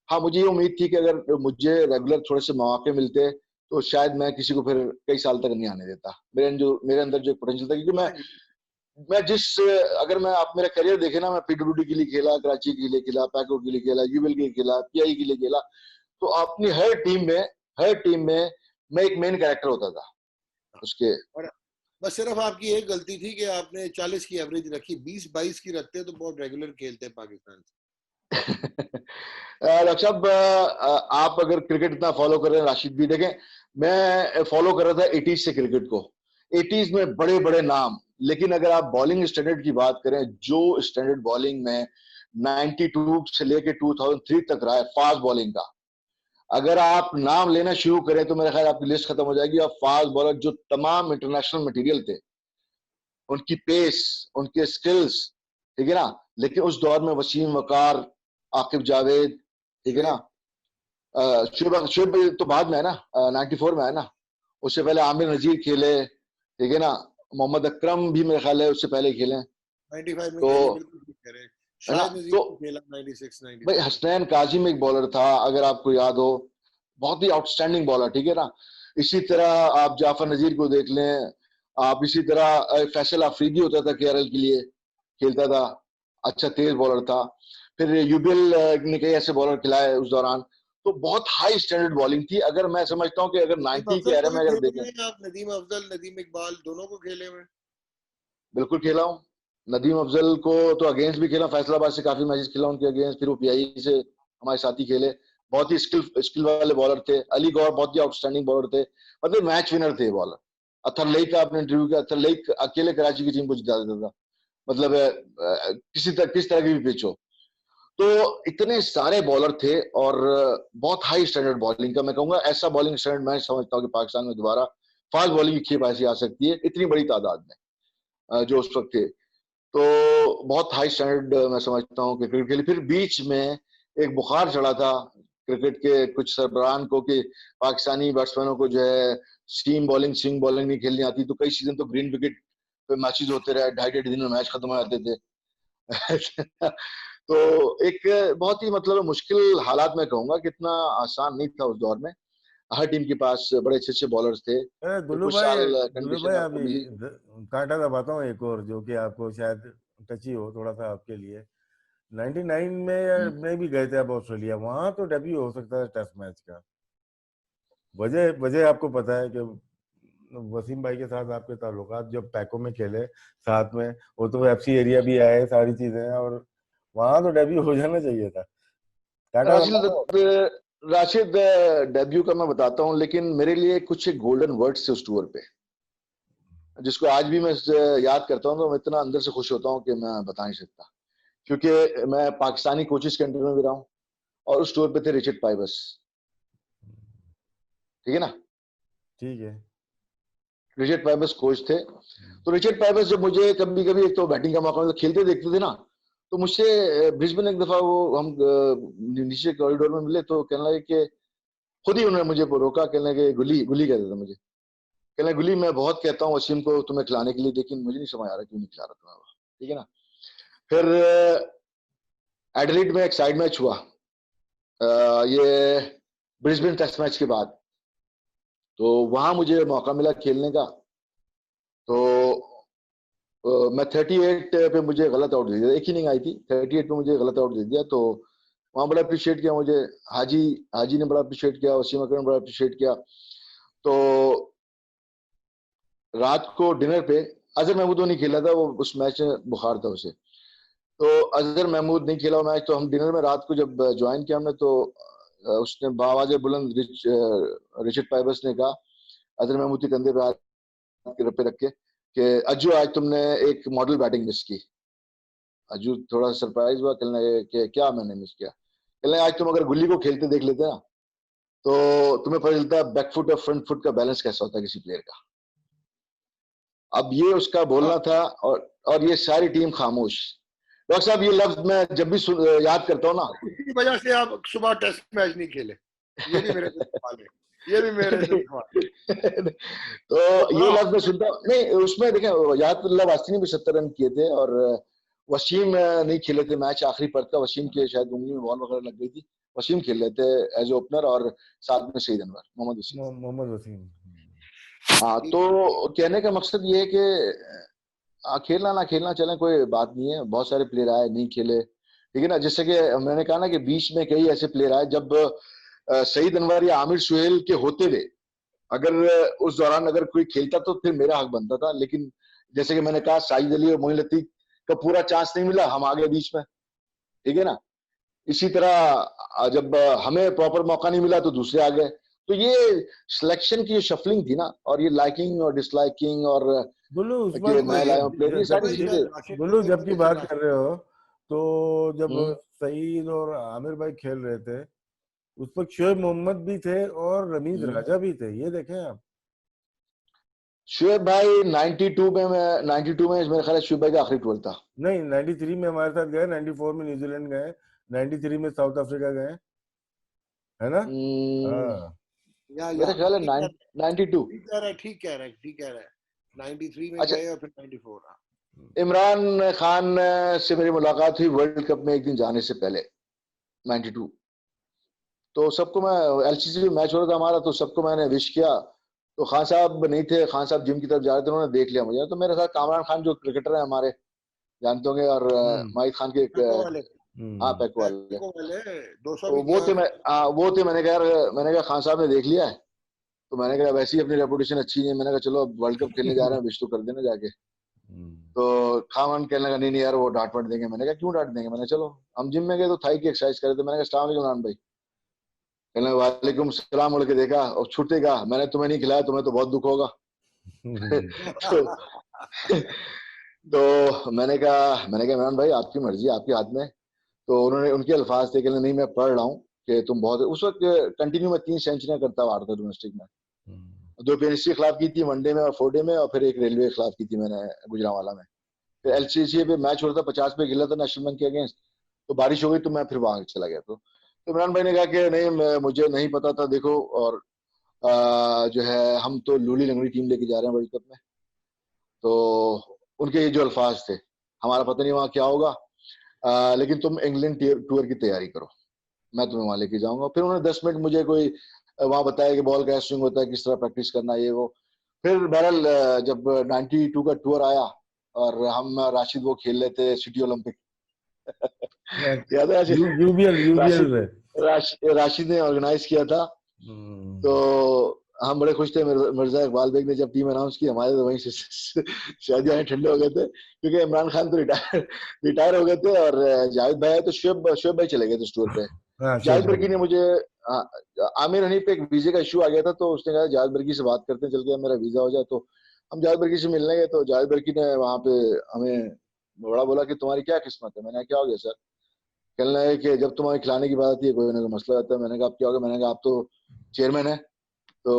हाँ मुझे ये उम्मीद थी कि अगर मुझे रेगुलर थोड़े से मौके मिलते तो शायद मैं किसी को फिर कई साल तक नहीं आने देता। मेरे अंदर जो पोटेंशियल था, क्योंकि मैं जिस अगर मैं आप मेरा करियर देखे ना, मैं पीडब्ल्यूडी के लिए खेला, कराची के लिए खेला, पैको के लिए खेला, यूएल के लिए खेला, पीआई के लिए खेला, तो अपनी हर टीम में मैं एक मेन कैरेक्टर होता था उसके। और बस सिर्फ आपकी एक गलती थी कि आपने 40 की एवरेज रखी, 20-22 की रखते तो बहुत रेगुलर खेलते पाकिस्तान से। डॉक्टर साहब, आप अगर क्रिकेट इतना फॉलो कर रहे हैं, राशिद भी देखें, मैं फॉलो कर रहा था 80s से क्रिकेट को। 80s में बड़े बड़े नाम, लेकिन अगर आप बॉलिंग स्टैंडर्ड की बात करें, जो स्टैंडर्ड बॉलिंग में 92 से लेके 2003 तक रहा है फास्ट बॉलिंग का, अगर आप नाम लेना शुरू करें तो मेरे ख्याल आपकी लिस्ट खत्म हो जाएगी। और फास्ट बॉलर जो तमाम इंटरनेशनल मटेरियल थे, उनकी पेस, उनके स्किल्स, ठीक है ना। लेकिन उस दौर में वसीम वकार, आकिब जावेद, ठीक है ना, शुएब तो बाद में है ना, 94 में है ना, उससे पहले आमिर नजीर खेले, ठीक है ना, मोहम्मद अकरम भी मेरे ख्याल है उससे पहले खेले। 95 में तो खेले, बिल्कुल ठीक कह रहे हैं। है ना, शाहिद नजीर तो भी खेला 96 भाई 97 में। हसनैन काजिम एक बॉलर था, अगर आपको याद हो, बहुत ही आउटस्टैंडिंग बॉलर, ठीक है ना। इसी तरह आप जाफर नजीर को देख लें, आप इसी तरह फैसल अफरीदी होता था केरल के लिए, खेलता था, अच्छा तेज बॉलर था। फिर यूबीएल ने कई ऐसे बॉलर खिलाए उस दौरान, तो बहुत हाई स्टैंडर्ड बॉलिंग थी। अगर मैं समझता हूँ कि अगर नदीम 90 के अफजल एरा को में भी अगर खेले देखें, हुए हैं आप, नदीम अफजल नदीम इकबाल दोनों को खेले हुए हैं। बिल्कुल खेला हूँ। नदीम अफजल को तो अगेंस्ट भी खेला, फैसलाबाद से काफी मैचेस खेला उनके अगेंस्ट, फिर वो पीआई से हमारे साथी खेले। बहुत ही स्किल वाले बॉलर थे। अली गौर बहुत ही आउटस्टैंडिंग बॉलर थे, मतलब मैच विनर थे बॉलर। अथर लेक का आपने इंटरव्यू किया, अथर लेक अकेले कराची की टीम को जिता देता था, मतलब किस तरह की भी पिच हो। तो इतने सारे बॉलर थे, और बहुत हाई स्टैंडर्ड बॉलिंग का मैं कहूंगा, ऐसा बॉलिंग स्टैंडर्ड मैं समझता हूँ कि पाकिस्तान में दोबारा फास्ट बॉलिंग की खेप ऐसी आ सकती है इतनी बड़ी तादाद में, जो उस वक्त थे। तो बहुत हाई स्टैंडर्ड मैं समझता हूँ कि क्रिकेट खेली। फिर बीच में एक बुखार चढ़ा था क्रिकेट के कुछ सरबराहान को कि पाकिस्तानी बैट्समैनों को जो है स्विंग बॉलिंग नहीं खेलनी आती, तो कई सीजन तो ग्रीन विकेट पे मैचेस होते रहे, 2.5 दिन में मैच खत्म हो जाते थे। तो एक बहुत ही मतलब मुश्किल हालात में कहूंगा कि इतना आसान नहीं था उस दौर में। हर टीम के पास बड़े अच्छे अच्छे बॉलर्स थे, फिर गुल्लू कुछ भाई, साल गुल्लू कंडीशन भाई आपको अभी भी। कांटा दबाता हूँ एक और, जो कि आपको शायद टची हो थोड़ा सा आपके लिए। 99 में में भी गए थे आप ऑस्ट्रेलिया, वहां तो डेब्यू हो सकता है टेस्ट मैच का। वजह वजह आपको पता है कि वसीम भाई के साथ आपके ताल्लुकात, जब पैको में खेले साथ में, वो तो एफसी एरिया भी आए, सारी चीजें हैं, और वहां तो डेब्यू हो जाना चाहिए था। कांटा राशिद दबाता हूँ। राशिद डेब्यू का मैं बताता हूँ, लेकिन मेरे लिए कुछ एक गोल्डन वर्ड्स थे उस टूर पे, जिसको आज भी मैं याद करता हूँ तो मैं इतना अंदर से खुश होता हूँ कि मैं बता नहीं सकता। क्योंकि मैं पाकिस्तानी कोचेस के अंडर में भी रहा हूँ, और उस टूर पे थे रिचर्ड पाइबस, ठीक है ना। ठीक है। रिचर्ड पाइबस कोच थे। तो रिचर्ड पाइबस जब मुझे कभी कभी एक तो बैटिंग का मौका मिलता, खेलते देखते थे ना, तो मुझसे ब्रिस्बेन एक दफा वो हम नीचे कॉरिडोर में मिले, तो कहने लगे कि खुद ही उन्होंने मुझे रोका, कहने लगे गुली गुली कहते थे मुझे, कहने गुली मैं बहुत कहता हूँ वसीम को तुम्हें खिलाने के लिए, लेकिन मुझे नहीं समझ आ रहा क्यों नहीं खिला रहा तुम्हें वो, ठीक है ना। फिर एडिलेड में एक साइड मैच हुआ, ये ब्रिस्बेन टेस्ट मैच के बाद, तो वहां मुझे मौका मिला खेलने का। तो मैं 38 पे मुझे गलत आउट दे दिया, एक ही इनिंग आई थी, 38 पे मुझे गलत आउट दे दिया। तो वहां बड़ा अप्रिशिएट किया मुझे, हाजी हाजी ने बड़ा अप्रिशिएट किया, वसीम अकरम ने बड़ा अप्रिशिएट किया। तो रात को डिनर पे अजहर महमूद नहीं खेला था, वो उस मैच में बुखार था उसे, तो अजहर महमूद नहीं खेला मैच। तो हम डिनर में रात को जब ज्वाइन किया हमने, तो उसने बावाज बुलंद रिचर्ड पाइबस ने कहा अजहर महमूद के कंधे पे हाथ पे रख के कि अज्जू आज तुमने एक मॉडल बैटिंग मिस की। अज्जू थोड़ा सरप्राइज हुआ, कहने लगे कि क्या मैंने मिस किया। कहने आज तुम अगर गुल्ली को खेलते देख लेते ना, तो तुम्हें पता चलता बैक फुट और फ्रंट फुट का बैलेंस कैसा होता है किसी प्लेयर का। अब ये उसका बोलना था, और ये सारी टीम खामोश। डॉक्टर साहब ये लफ्ज मैं जब भी याद करता हूँ ना, इसी वजह से आप सुबह टेस्ट मैच नहीं खेले, ये भी मेरे सवाल है, ये भी मेरे सवाल है। तो ये लफ्ज मैं सुनता हूँ नहीं, उसमें देखें यादुल्लाह वास्ती ने भी 70 रन किए थे, और वसीम नहीं खेले थे मैच आखिरी पर था, वसीम के शायद उंगली में बॉल वगैरह लग गई थी, वसीम खेल रहे थे एज ओपनर, और साथ में सईद अनवर, मोहम्मद वसीम। हाँ, तो कहने का मकसद ये है कि खेलना ना खेलना चले कोई बात नहीं है, बहुत सारे प्लेयर आए नहीं खेले, ठीक है ना। जैसे कि मैंने कहा ना कि बीच में कई ऐसे प्लेयर आए जब सईद अनवर या आमिर सुहेल के होते हुए अगर उस दौरान अगर कोई खेलता तो फिर मेरा हक बनता था, लेकिन जैसे कि मैंने कहा साजिद अली और मोइन लतीफ का पूरा चांस नहीं मिला, हम आ गए बीच में, ठीक है ना। इसी तरह जब हमें प्रॉपर मौका नहीं मिला तो दूसरे आ गए। तो ये सिलेक्शन की जो शफलिंग थी ना, और ये लाइकिंग और डिसलाइकिंग और बोलो उस कि वक्त मैं लाया हूं प्लेयर, ये सारी चीजें। बोलो जबकि बात कर रहे हो, तो जब हम्म, सईद और आमिर भाई खेल रहे थे उस वक्त शोएब मोहम्मद भी थे और रमीज राजा भी थे, ये देखें आप। शुएब भाई 92 में, मैं 92 में मेरे ख्याल है शुएब भाई का आखिरी टूर था। नहीं 93 में हमारे साथ गए, 94 में न्यूजीलैंड गए, 93 में साउथ अफ्रीका गए, है ना। हाँ मेरे ख्याल है 92। ठीक कह रहा है, ठीक कह रहा है, ठीक कह रहा है। 93 में अच्छा, गए और फिर 94। इमरान खान से मेरी मुलाकात हुई वर्ल्ड कप में एक दिन जाने से पहले 92। तो सबको मैं, एलसीसी में मैच हो रहा था हमारा, तो सबको मैंने विश किया। तो खान साहब नहीं थे, खान साहब जिम की तरफ जा रहे थे, उन्होंने देख लिया मुझे। तो मेरे साथ कामरान खान जो क्रिकेटर है हमारे, जानते होंगे, और माहिद खान के पैको वाले, हाँ पैको वाले, पैको वाले 200 तो भी वो किया थे। उन्होंने। वो थे। मैंने कहा खान साहब ने देख लिया है, तो मैंने कहा वैसे ही अपनी रेपुटेशन अच्छी है, मैंने कहा चलो अब वर्ल्ड कप खेलने जा रहे हैं, विश तो कर देना जाके। तो खान कहने लगा नहीं नहीं यार वो डांट वाट देंगे। मैंने कहा क्यों डांट देंगे, मैंने चलो हम जिम में गए तो थाई की एक्सरसाइज करे थे, मैंने कहा अस्सलाम वालेकुम इमरान भाई। कहने लगा वालेकुम सलाम बोल के देखा और छूटेगा, मैंने तुम्हें नहीं खिलाया, तुम्हें तो बहुत दुख होगा। तो तो मैंने कहा इमरान भाई आपकी मर्जी, आपके हाथ में। तो उन्होंने, उनके अल्फाज थे, कहने नहीं मैं पढ़ रहा हूँ कि तुम बहुत, उस वक्त कंटिन्यू में 3 सेंचुरियां करता हुआ आ रहा था डोमेस्टिक में। 2 पेनिस्ट्री के खिलाफ की थी वनडे में और 4 डे में, और फिर एक रेलवे के खिलाफ की थी मैंने गुजरांवाला में। फिर एलसीसी पे मैच हो रहा था, 50 पे खेला था नेशनल बैंक के अगेंस्ट, तो बारिश हो गई तो मैं फिर वहां चला गया। तो इमरान भाई ने कहा कि नहीं मुझे नहीं पता था, देखो, और जो है हम तो लूली लंगड़ी टीम लेके जा रहे हैं वर्ल्ड कप में। तो उनके ये जो अल्फाज थे, हमारा पता नहीं वहां क्या होगा, लेकिन तुम इंग्लैंड टूर की तैयारी करो, मैं तुम्हें वहां लेके जाऊंगा। फिर उन्होंने 10 मिनट मुझे कोई वहां बताया कि बॉल का स्विंग होता है, किस तरह प्रैक्टिस करना, ये वो। फिर बहरहाल जब 92 का टूर आया और हम राशिद वो खेल रहे थे सिटी ओलंपिक, याद है यूबीएल राशिद में। राशिद ने ऑर्गेनाइज किया था। तो हम बड़े खुश थे, मिर्जा इकबाल बेग ने जब टीम अनाउंस की, हमारे तो वहीं से शायद आने ठंडे हो गए थे, क्योंकि इमरान खान तो रिटायर हो गए थे, और जावेद भाई तो शुएब भाई चले गए थे टूर पे। जावेद बर्की ने मुझे, आमिर हनीफ पे एक वीजे का इशू आ गया था, तो उसने कहा जावेद बर्की से बात करते हैं, चल के मेरा वीजा हो जाए। तो हम जावेद बर्की से मिलने गए, तो जावेद बर्की ने वहां पे हमें बड़ा बोला कि तुम्हारी क्या किस्मत है। मैंने क्या हो गया सर। कहना है कि जब तुम्हारे खिलाने की बात आती है कोई ना कोई मसला आता है। मैंने कहा आप क्या हो गया, मैंने कहा आप तो चेयरमैन है। तो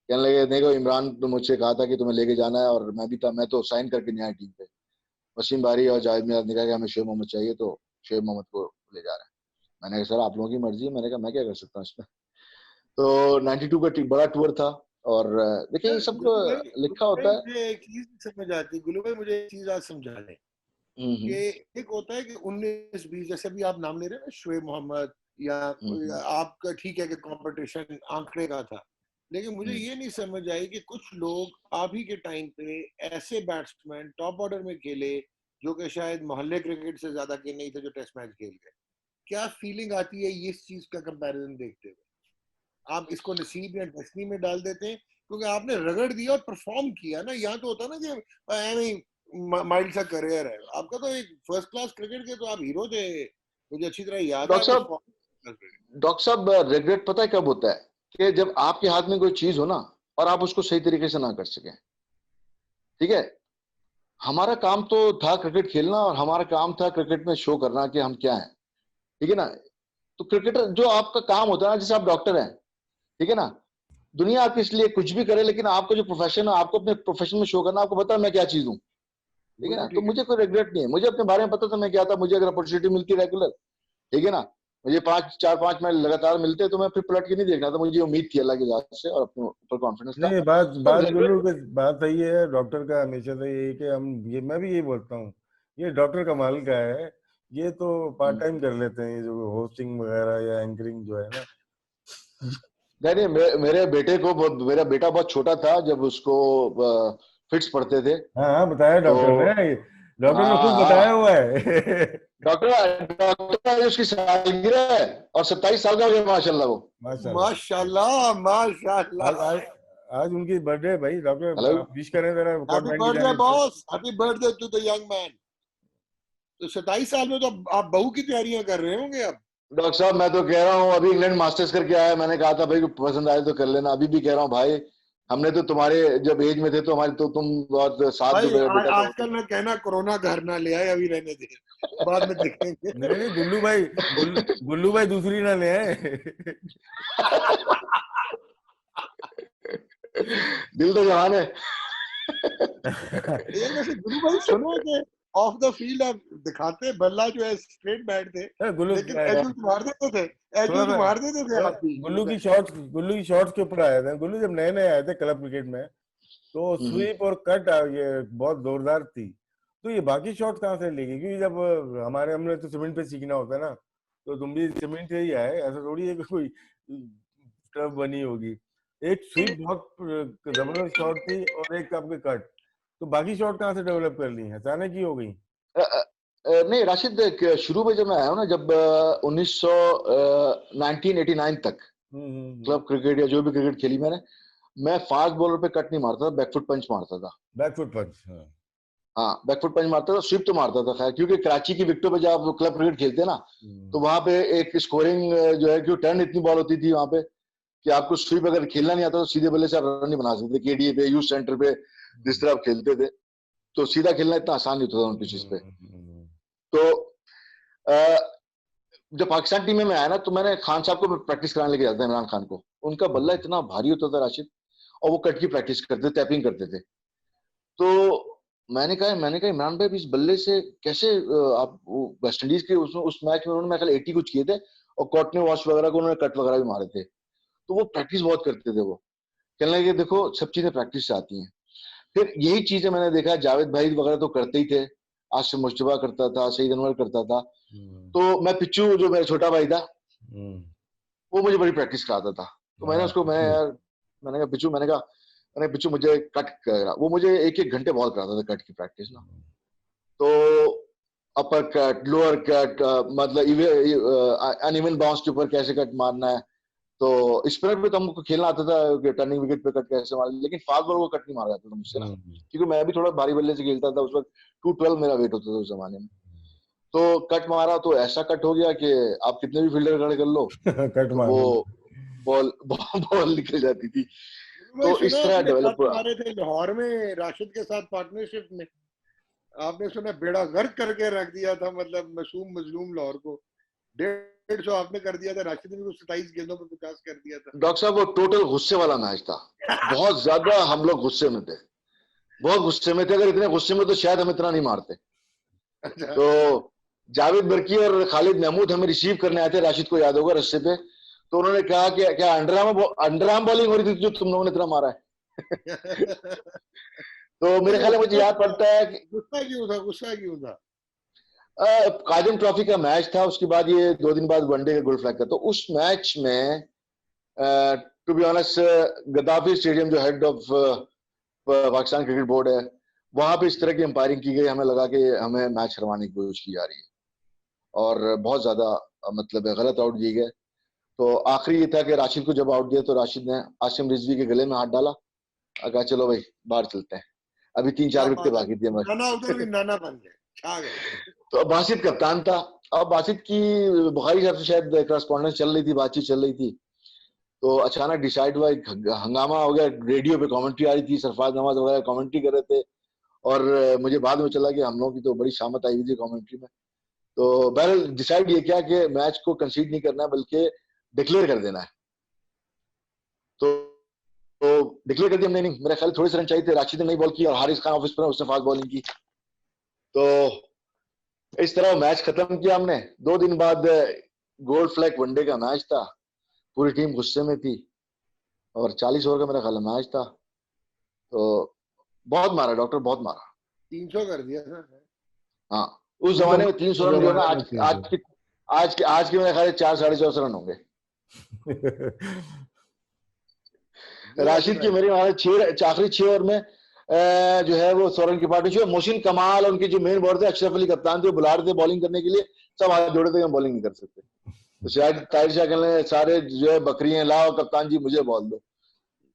कहने लगे देखो इमरान तो मुझसे कहा था कि तुम्हें लेके जाना है, और मैं भी था, मैं तो साइन करके नहीं आया टीम पे। वसीम बारी और जावेद मियां ने कहा कि हमें शोएब मोहम्मद चाहिए, तो शोएब मोहम्मद को ले जा रहे हैं। मैंने कहा सर आप लोगों की मर्जी है, मैंने कहा मैं क्या कर सकता हूँ इसमें। तो 92 का बड़ा टूर था, और देखिए ये सर सब गुल्लू भाई, लिखा होता है। मुझे एक चीज समझ आती है, गुल्लू भाई मुझे एक चीज आज समझा दें कि एक होता है कि 19-20, जैसे भी आप नाम ले रहे हैं ना, शोएब मोहम्मद या कोई, आपका ठीक है कि कंपटीशन आंकड़े का था, लेकिन मुझे ये नहीं समझ आई कि कुछ लोग आप ही के टाइम पे ऐसे बैट्समैन टॉप ऑर्डर में खेले जो कि शायद मोहल्ले क्रिकेट से ज्यादा के नहीं थे, जो टेस्ट मैच खेल गए। क्या फीलिंग आती है इस चीज का कंपैरिजन देखते हुए? आप इसको नसीब या डेस्टिनी में डाल देते हैं क्योंकि आपने रगड़ दिया और परफॉर्म किया ना। यहाँ तो होता ना कि माइल्ड सा करियर है आपका, तो एक फर्स्ट क्लास क्रिकेट के तो आप हीरो थे, मुझे अच्छी तरह याद है। डॉक्टर साहब रिग्रेट पता है कब होता है? कि जब आपके हाथ में कोई चीज हो ना और आप उसको सही तरीके से ना कर सके। ठीक है, हमारा काम तो था क्रिकेट खेलना और हमारा काम था क्रिकेट में शो करना कि हम क्या हैं। ठीक है ना, तो क्रिकेटर जो आपका काम होता है ना, जैसे आप डॉक्टर हैं, ठीक है ना, दुनिया आपके इसलिए कुछ भी करे, लेकिन आपका जो प्रोफेशन है आपको अपने प्रोफेशन में शो करना, आपको पता है मैं क्या चीज हूँ। ठीक है ना, तो मुझे कोई रिग्रेट नहीं है, मुझे अपने बारे में पता था मैं क्या था। मुझे अगर अपॉर्चुनिटी मिलती रेगुलर, ठीक है ना, मुझे 4-5 मैच लगातार मिलते तो मैं फिर पलट के नहीं देखना था। मुझे उम्मीद थी अल्लाह की जात से और अपने ऊपर कॉन्फिडेंस था। नहीं, बात तो बात गुल्लू की बात सही है। डॉक्टर का हमेशा से यही कि हम ये, मैं भी यही बोलता हूँ, ये डॉक्टर कमाल का है। ये तो पार्ट टाइम कर लेते हैं, ये जो होस्टिंग वगैरह या एंकरिंग जो है ना। नहीं, मेरे बेटे को मेरा बेटा बहुत छोटा था जब उसको फिट्स पड़ते थे। हाँ हाँ, बताया तो डॉक्टर ने खुद बताया हाँ, हुआ है। डॉक्टर आज उसकी सालगिरह है और 27 साल का हो गया माशाल्लाह वो। माशाल्लाह। माशाल्लाह माशाल्लाह। आज आज उनकी बर्थडे है भाई। डॉक्टर हेलो, आप विश करें जरा कोट हैप्पी बैंक की बर्थडे जानिब से। Boss, happy birthday to the young man. तो 27 साल में तो आप बहू की तैयारियां कर रहे होंगे अब। डॉक्टर साहब मैं तो कह रहा हूँ अभी इंग्लैंड मास्टर्स करके आया। मैंने कहा था भाई पसंद आए तो कर लेना। अभी भी कह रहा हूँ भाई, हमने तो तुम्हारे जब एज में थे तो हमारे तो तुम बहुत साथ दो भाई बेटा तो होते आजकल मैं कहना कोरोना घर ना ले आए, अभी रहने दे, बाद में देखेंगे। नहीं नहीं, गुल्लू भाई दूसरी ना ले आए। दिल तो जवान है। ये वैसे गुरु भाई सुना है कि ऑफ द फील्ड आप दिखाते बल्ला जो है स्ट्रेट बैट थे, गुल्लू लेकिन एजुज मार देते थे, थोड़ा एजुज सा मार देते थे आप भी। गुल्लू की शॉट्स के ऊपर आए थे। गुल्लू जब नए नए आए थे क्लब क्रिकेट में, तो स्वीप और कट ये बहुत जोरदार थी। तो ये बाकी शॉट्स कहाँ से लेगी? क्योंकि जब हमने तो सीमेंट पे सीखना होता है ना, तो तुम भी सीमेंट से ही आए, ऐसा थोड़ी है कि कोई टर्फ बनी होगी। एक स्वीप बहुत जबरदस्त शॉट थी और एक आपके कट। तो बाकी शॉट कहाँ से डेवलप कर ली है? अचानक ही हो गई? नहीं राशिद, शुरू में जब मैं आया हूँ ना, जब 1989 तक क्लब क्रिकेट या जो भी क्रिकेट खेली मैंने, मैं फास्ट बॉलर पे कट नहीं मारता था, बैकफुट पंच मारता था। बैकफुट पंच, हाँ, बैकफुट पंच मारता था, स्वीप तो मारता था खैर, क्योंकि कराची की विकेटों पे जब आप क्लब क्रिकेट खेलते हैं ना, तो वहां पे एक स्कोरिंग जो है कि टर्न इतनी बॉल होती थी वहां पे कि आपको स्वीप अगर खेलना नहीं आता तो सीधे बल्ले से आप रन नहीं बना सकते। केडीए पे, यूथ सेंटर पे जिस तरह आप खेलते थे, तो सीधा खेलना इतना आसान नहीं होता था उन पिचेस पे। तो जब पाकिस्तान टीम में आया ना, तो मैंने खान साहब को प्रैक्टिस कराने लेके जाता था, इमरान खान को। उनका बल्ला इतना भारी होता था राशिद, और वो कट की प्रैक्टिस करते, टैपिंग करते थे। तो मैंने कहा इमरान भाई इस बल्ले से कैसे आप वेस्ट इंडीज के उस मैच में उन्होंने मेरे 80 कुछ किए थे और कॉटने वॉश वगैरह को उन्होंने कट वगैरह भी मारे थे। तो वो प्रैक्टिस बहुत करते थे। वो कहने लगे देखो सब चीजें प्रैक्टिस से आती हैं। फिर यही चीजें मैंने देखा, जावेद भाई वगैरह तो करते ही थे, आसिफ मुश्तबा करता था, सईद अनवर करता था। तो मैं पिच्चू जो मेरा छोटा भाई था, वो मुझे बड़ी प्रैक्टिस कराता था। तो मैंने उसको मैंने कहा पिच्चू मुझे कट करा। वो मुझे 1-1 घंटे बहुत कराता था कट की प्रैक्टिस ना। तो अपर कट, लोअर कट, मतलब अनइवन बाउंस के ऊपर कैसे कट मारना है। तो स्पिनर पे तो हमको खेलना आता था कि टर्निंग विकेट पे कट कैसे मारना, लेकिन फास्ट बॉल को कट नहीं मारा जाता था मुझसे ना, क्योंकि मैं भी थोड़ा भारी बल्ले से खेलता था। उस वक्त 212 मेरा वेट होता था उस जमाने में। तो कट मारा तो ऐसा कट हो गया कि आप कितने भी फील्डर खड़े कर लो कट तो मार वो बॉल निकल जाती थी। तो इस तरह डेवलप हुआ। हमारे थे लाहौर में राशिद के साथ पार्टनरशिप में, आपने सुना बेड़ा गर्क करके रख दिया था, मतलब मासूम मजलूम लाहौर को 150 आपने कर दिया था, राशिद ने भी 27 गेंदों पर 50 कर दिया था। डॉक्टर साहब वो टोटल गुस्से वाला मैच था, बहुत ज्यादा हम लोग गुस्से में थे, बहुत गुस्से में थे। अगर इतने गुस्से में तो शायद हम इतना नहीं मारते। तो जावेद बर्की और खालिद महमूद हमें रिसीव करने आए थे, राशिद को याद होगा, रस्ते पे। तो उन्होंने कहा कि क्या अंडरआर्म बॉलिंग हो रही थी जो तुम लोगों ने इतना मारा है? तो मेरे ख्याल में मुझे याद पड़ता है कि गुस्सा क्यों था? काजम ट्रॉफी का मैच था, उसके बाद ये 2 दिन बाद वनडे का गोल्ड फ्लैग का, तो उस मैच में to be honest Gaddafi stadium जो head of Pakistan cricket board है, वहां पे इस तरह की अंपायरिंग की गई, हमें लगा कि हमें मैच हरवाने की कोशिश की जा रही है और बहुत ज्यादा मतलब गलत आउट दिए गए। तो आखिरी ये था कि राशिद को जब आउट दिया तो राशिद ने आसिम रिजवी के गले में हाथ डाला, कहा चलो भाई बाहर चलते हैं, अभी 3-4 विकेटें बाकी थी हमारे। नाना उधर भी नाना बन गए, छा गए। तो अब बासित कप्तान था, अब बासित की बुखारी साहब से शायद करस्पॉन्डेंस चल रही थी, बातचीत चल रही थी, तो अचानक डिसाइड हुआ, हंगामा हो गया, रेडियो पे कमेंट्री आ रही थी, सरफराज नवाज वगैरह कमेंट्री कर रहे थे, और मुझे बाद में चला कि हम लोगों की तो बड़ी शामत आई हुई थी कमेंट्री में। तो बहरहाल डिसाइड ये किया कि मैच को कंसीड नहीं करना है बल्कि डिक्लेयर कर देना है। तो डिक्लेयर कर दिया हमने नहीं, मेरे ख्याल थोड़े से रन चाहिए थे, राशिद ने नहीं बॉल की और हारिस खान ऑफिस पर उसने फास्ट बॉलिंग की, तो इस तरह मैच खत्म किया हमने। 2 दिन बाद गोल्ड फ्लैग वनडे का मैच था, पूरी टीम गुस्से में थी और 40 ओवर का मेरा ख्याल मैच था, तो बहुत मारा डॉक्टर, बहुत मारा, 300 कर दिया सर। हाँ उस जमाने में 300 रन जो है ना, आज के मेरे ख्याल 4-4.5 रन होंगे। राशिद की मेरे आखिरी 6 ओवर में जो है वो 100 रन की पार्टनरशिप, मोहसिन कमाल और उनके जो मेन बॉलर थे अशरफ अली कप्तान थे, वो बुला रहे थे बॉलिंग करने के लिए, सब हाथ जोड़े थे हम बॉलिंग नहीं कर सकते। तो शायद ताहिर शाह कहने सारे जो है बकरियां लाओ कप्तान जी मुझे बॉल दो,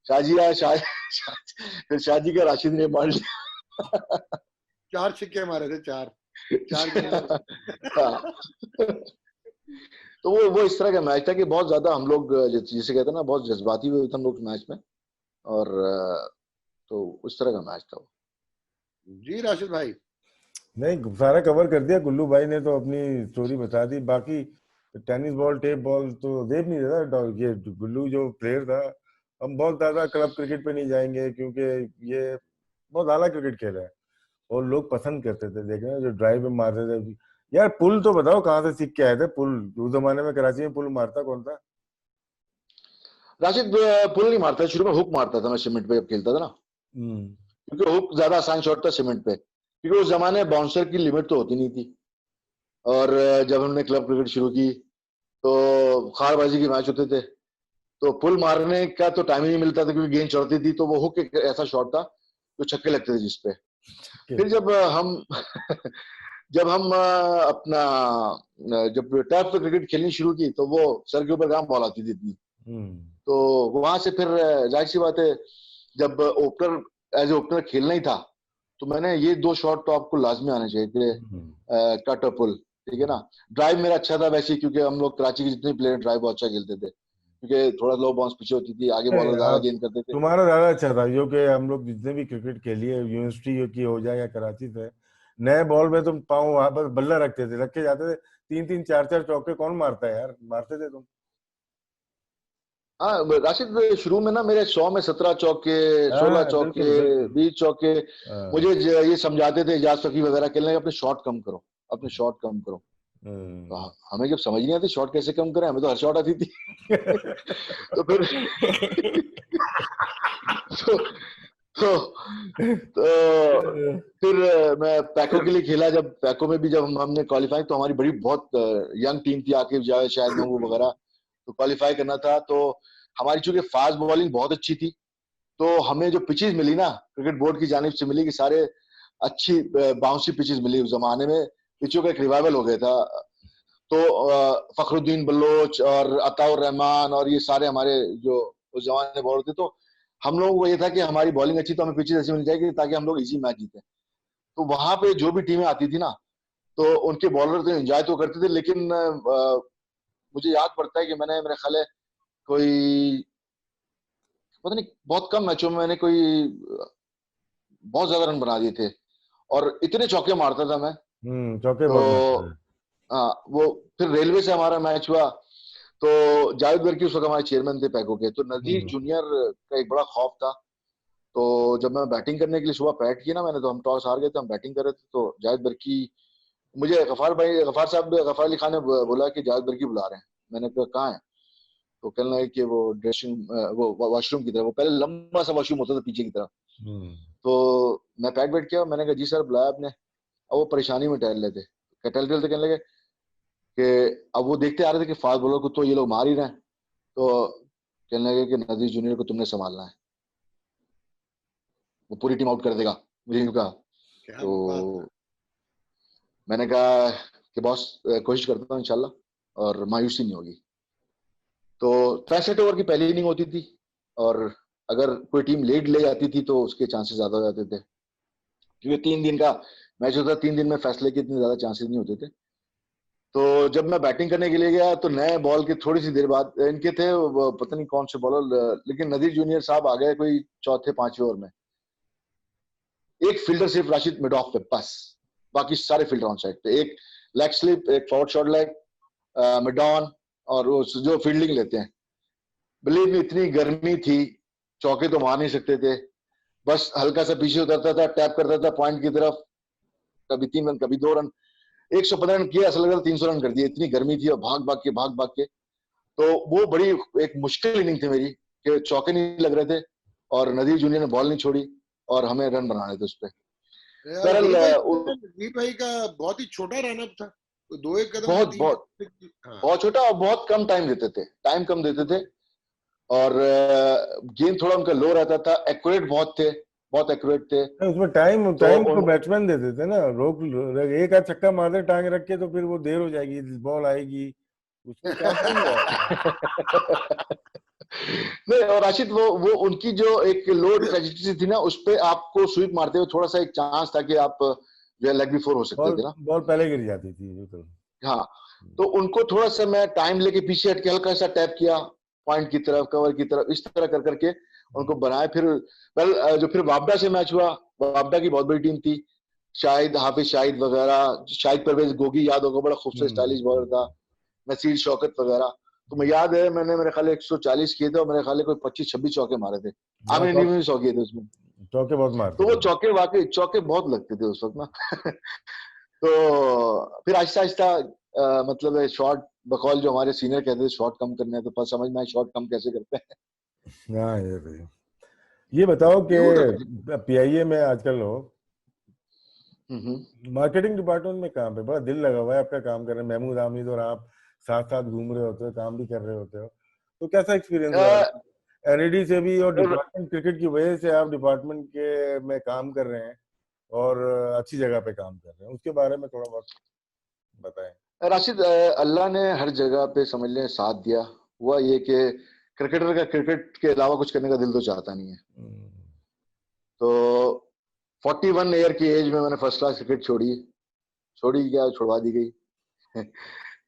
शाहजी आया, फिर शाहजी का राशिद ने मार लिया। 4 छक्के मारे थे, 4 तो वो इस तरह का मैच था कि बहुत ज्यादा हम लोग जिसे कहते हैं ना बहुत जज्बाती हुए थे हम लोग मैच में, और तो उस तरह का मैच था वो। जी राशिद भाई। नहीं, सारा कवर कर दिया गुल्लू भाई ने, तो अपनी स्टोरी बता दी, बाकी टेनिस बॉल टेप बॉल तो देख नहीं रहा। ये गुल्लू जो प्लेयर था, हम बहुत ज्यादा क्लब क्रिकेट पे नहीं जाएंगे क्योंकि ये बहुत आला क्रिकेट खेल है और लोग पसंद करते थे देखना, जो ड्राइव में मारते थे। यार पुल तो बताओ कहाँ से सीख के आए थे पुल? उस जमाने में कराची में पुल मारता कौन था? राशिद पुल नहीं मारता, शुरू में हुक मारता था, मैं सीमेंट पे जब खेलता था ना, क्योंकि हुक ज्यादा आसान शॉट था सीमेंट पे, क्योंकि उस जमाने बाउंसर की लिमिट तो होती नहीं थी, और जब हमने क्लब क्रिकेट शुरू की तो खारबाजी के मैच होते थे, तो पुल मारने का तो टाइम ही नहीं मिलता था क्योंकि गेंद चढ़ती थी, तो वो हुक एक ऐसा शॉट था जो छक्के लगते थे जिसपे। फिर जब हम अपना जब टर्फ पे क्रिकेट खेलनी शुरू की तो वो सर के ऊपर कहाँ बॉल आती थी इतनी, तो वहां से फिर जाहिर सी बात है जब ओपनर एज ए ओपनर खेलना ही था तो मैंने ये 2 शॉट तो आपको लाजमी आने चाहिए थे, कट और पुल, ठीक है ना। ड्राइव मेरा अच्छा था वैसे, क्योंकि हम लोग कराची के जितने प्लेयर ड्राइव बहुत अच्छा खेलते थे, क्योंकि थोड़ा लो बाउंस पीछे होती थी, आगे बॉलर ज्यादा गेंद करते थे। तुम्हारा ज्यादा अच्छा था, जो कि हम लोग जितने भी क्रिकेट खेलिए यूनिवर्सिटी की हो जाए या कराची से, नए बॉल में तुम पाँव वहां पर बल्ला रखते थे, रखे जाते थे, 3-3 4-4 चौके कौन मारता है यार, मारते थे तुम। हाँ राशिद, शुरू में ना मेरे 100 में 17 चौके, 16 चौके, 20 चौके, मुझे ये समझाते थे इजाज फकीर वगैरह खेलने, अपने शॉट कम करो, अपने शॉट कम करो। तो हमें जब समझ नहीं आती शॉट कैसे कम करें, हमें तो हर शॉट आती थी। तो फिर तो फिर मैं पैको के लिए खेला, जब पैको में भी जब हमने क्वालिफाई, तो हमारी बड़ी बहुत यंग टीम थी, आकिब जावेद शायद महबूब वगैरह, तो क्वालिफाई करना था, तो हमारी चूंकि फास्ट बॉलिंग बहुत अच्छी थी, तो हमें जो पिचेस मिली ना क्रिकेट बोर्ड की जानिब से मिली कि सारे अच्छी बाउंसी पिचेस मिली। उस जमाने में पिचों का एक रिवाइवल हो गया था, तो फखरुद्दीन बलोच और अताउर रहमान और ये सारे हमारे जो उस जमाने बॉलर थे, तो हम लोगों को ये था कि हमारी बॉलिंग अच्छी, तो हमें पिचेस ऐसी मिल जाएगी ताकि हम लोग इजी मैच जीते। तो वहां पे जो भी टीमें आती थी ना, तो उनके बॉलर तो एंजॉय तो करते थे, लेकिन मुझे याद पड़ता है कि मैंने, मेरा ख्याल है कोई पता नहीं बहुत कम मैचों में मैंने कोई बहुत ज्यादा रन बना दिए थे, और इतने चौके मारता था मैं। चौके तो बहुत हाँ, वो फिर रेलवे से हमारा मैच हुआ, तो जावेद वर्की उस वक्त हमारे चेयरमैन थे पैको के, तो नजीर जूनियर का एक बड़ा खौफ था। तो जब मैं बैटिंग करने के लिए सुबह बैट की ना मैंने, तो हम टॉस हार गए थे, हम बैटिंग कर रहे थे, तो जावेद वर्की मुझे गफार अली खान ने बोला कि जावेद वर्की बुला रहे हैं। मैंने कहा कहाँ है? तो कहने लगे कि वो ड्रेसिंग वो वॉशरूम की तरफ, वो पहले लंबा सा वॉशरूम होता था पीछे की तरफ। तो मैं पैक बैठ किया, मैंने कहा जी सर बुलाया आपने। अब वो परेशानी में टहल रहे थे, टहलते टहलते कहने लगे कि अब वो देखते आ रहे थे कि फास्ट बॉलर को तो ये लोग मार ही रहे हैं, तो कहने लगे कि नदीर जूनियर को तुमने संभालना है, वो पूरी टीम आउट कर देगा। मुझे यूं कहा। क्या तो बात है। मैंने कहा कि बॉस कोशिश करता हूँ इंशाल्लाह, और मायूसी नहीं होगी। तो 63 ओवर की पहली इनिंग होती थी, और अगर कोई टीम लीड ले जाती थी तो उसके चांसेस ज्यादा हो जाते थे, क्योंकि 3 दिन का मैच होता, 3 दिन में फैसले के इतने ज्यादा चांसेस नहीं होते थे। तो जब मैं बैटिंग करने के लिए गया तो नए बॉल के थोड़ी सी देर बाद इनके थे पता नहीं कौन से बॉलर, लेकिन नदीर जूनियर साहब आ गए कोई चौथे पांचवें ओवर में। एक फील्डर सिर्फ राशिद मिड ऑफ पे बस, बाकी सारे फील्डर ऑन साइड पे। एक लेग स्लिप, एक forward shot leg, mid on, और वो जो फील्डिंग लेते हैं। बिलीव में इतनी गर्मी थी, चौके तो मार नहीं सकते थे, बस हल्का सा पीछे उतरता था, टैप करता था पॉइंट की तरफ, कभी 3 रन कभी 2 रन, 115 रन किया, ऐसा लग रहा था 300 रन कर दिए, इतनी गर्मी थी, और भाग भाग के। तो वो बड़ी एक मुश्किल इनिंग थी मेरी, कि चौके नहीं लग रहे थे और नदीर जूनियर ने बॉल नहीं छोड़ी और हमें रन बनाने थे उस पर। यार गुरु भाई का बहुत ही छोटा रनअप था, तो 2-1 कदम बहुत से बहुत 3। हाँ। बहुत छोटा, और बहुत कम टाइम देते थे, टाइम कम देते थे, और गेम थोड़ा उनका लो रहता था। एक्यूरेट बहुत थे, बहुत एक्यूरेट थे। उसमें टाइम तो टाइम तो बैट्समैन दे देते ना, एक आध छक्का मार दे टांग रख के तो फिर वो देर हो जाएगी, बॉल आएगी, उसमें क्या टाइम है। नहीं, और राशिद वो उनकी जो एक लो ट्रेजेक्टरी थी ना, उस पे आपको स्वीप मारते हुए थोड़ा सा एक चांस था कि आप जो है लेग भी फोर हो सकते बॉल थे ना। बॉल पहले गिर जाती थी बिल्कुल। हाँ, तो उनको थोड़ा सा मैं टाइम लेके पीछे हट के हल्का सा टैप किया पॉइंट की तरफ, कवर की तरफ, इस तरह कर करके उनको बनाए। फिर जो फिर वापडा से मैच हुआ, वापडा की बहुत बड़ी टीम थी, शाहिद, हाफिज शाहिद वगैरह, शाहिद परवेज गोगी याद होगा, बड़ा खूबसूरत स्टाइलिश बॉलर था, नसीर शौकत वगैरह। तो मैं याद है मैंने मेरे ख्याल 140 किए थे, और मेरे ख्याल कोई 25-26 चौके मारे थे। आमिर ने भी 100 किए थे उसमें। चौके बहुत मारते तो वो थे। चौके वाकई चौके बहुत लगते थे उस वक्त ना। तो फिर आहिस्ता आहिस्ता मतलब शॉट बकौल जो हमारे सीनियर कहते थे शॉट कम करने हैं, तो पर समझ में आया शॉट कम कैसे करते हैं। हाँ ये बताओ कि जरूर है। पीआईए में आजकल हो, हम्म। मार्केटिंग डिपार्टमेंट में कहाँ पे बड़ा दिल लगा हुआ है आपका काम कर रहे हैं, महमूद आमिद और आप साथ साथ घूम रहे होते हो, काम भी कर रहे होते हो, तो कैसा एक्सपीरियंस रहा एनईडी से भी, और डिपार्टमेंट क्रिकेट की वजह से आप डिपार्टमेंट के में काम कर रहे हैं और अच्छी जगह पे काम कर रहे हैं, उसके बारे में थोड़ा बहुत बताएं। राशिद, अल्लाह ने हर जगह पे समझ लें साथ दिया। हुआ ये कि क्रिकेटर का क्रिकेट के अलावा कुछ करने का दिल तो चाहता नहीं है। तो 41 ईयर की एज में मैंने फर्स्ट क्लास क्रिकेट छोड़ी क्या, छुड़वा दी गई।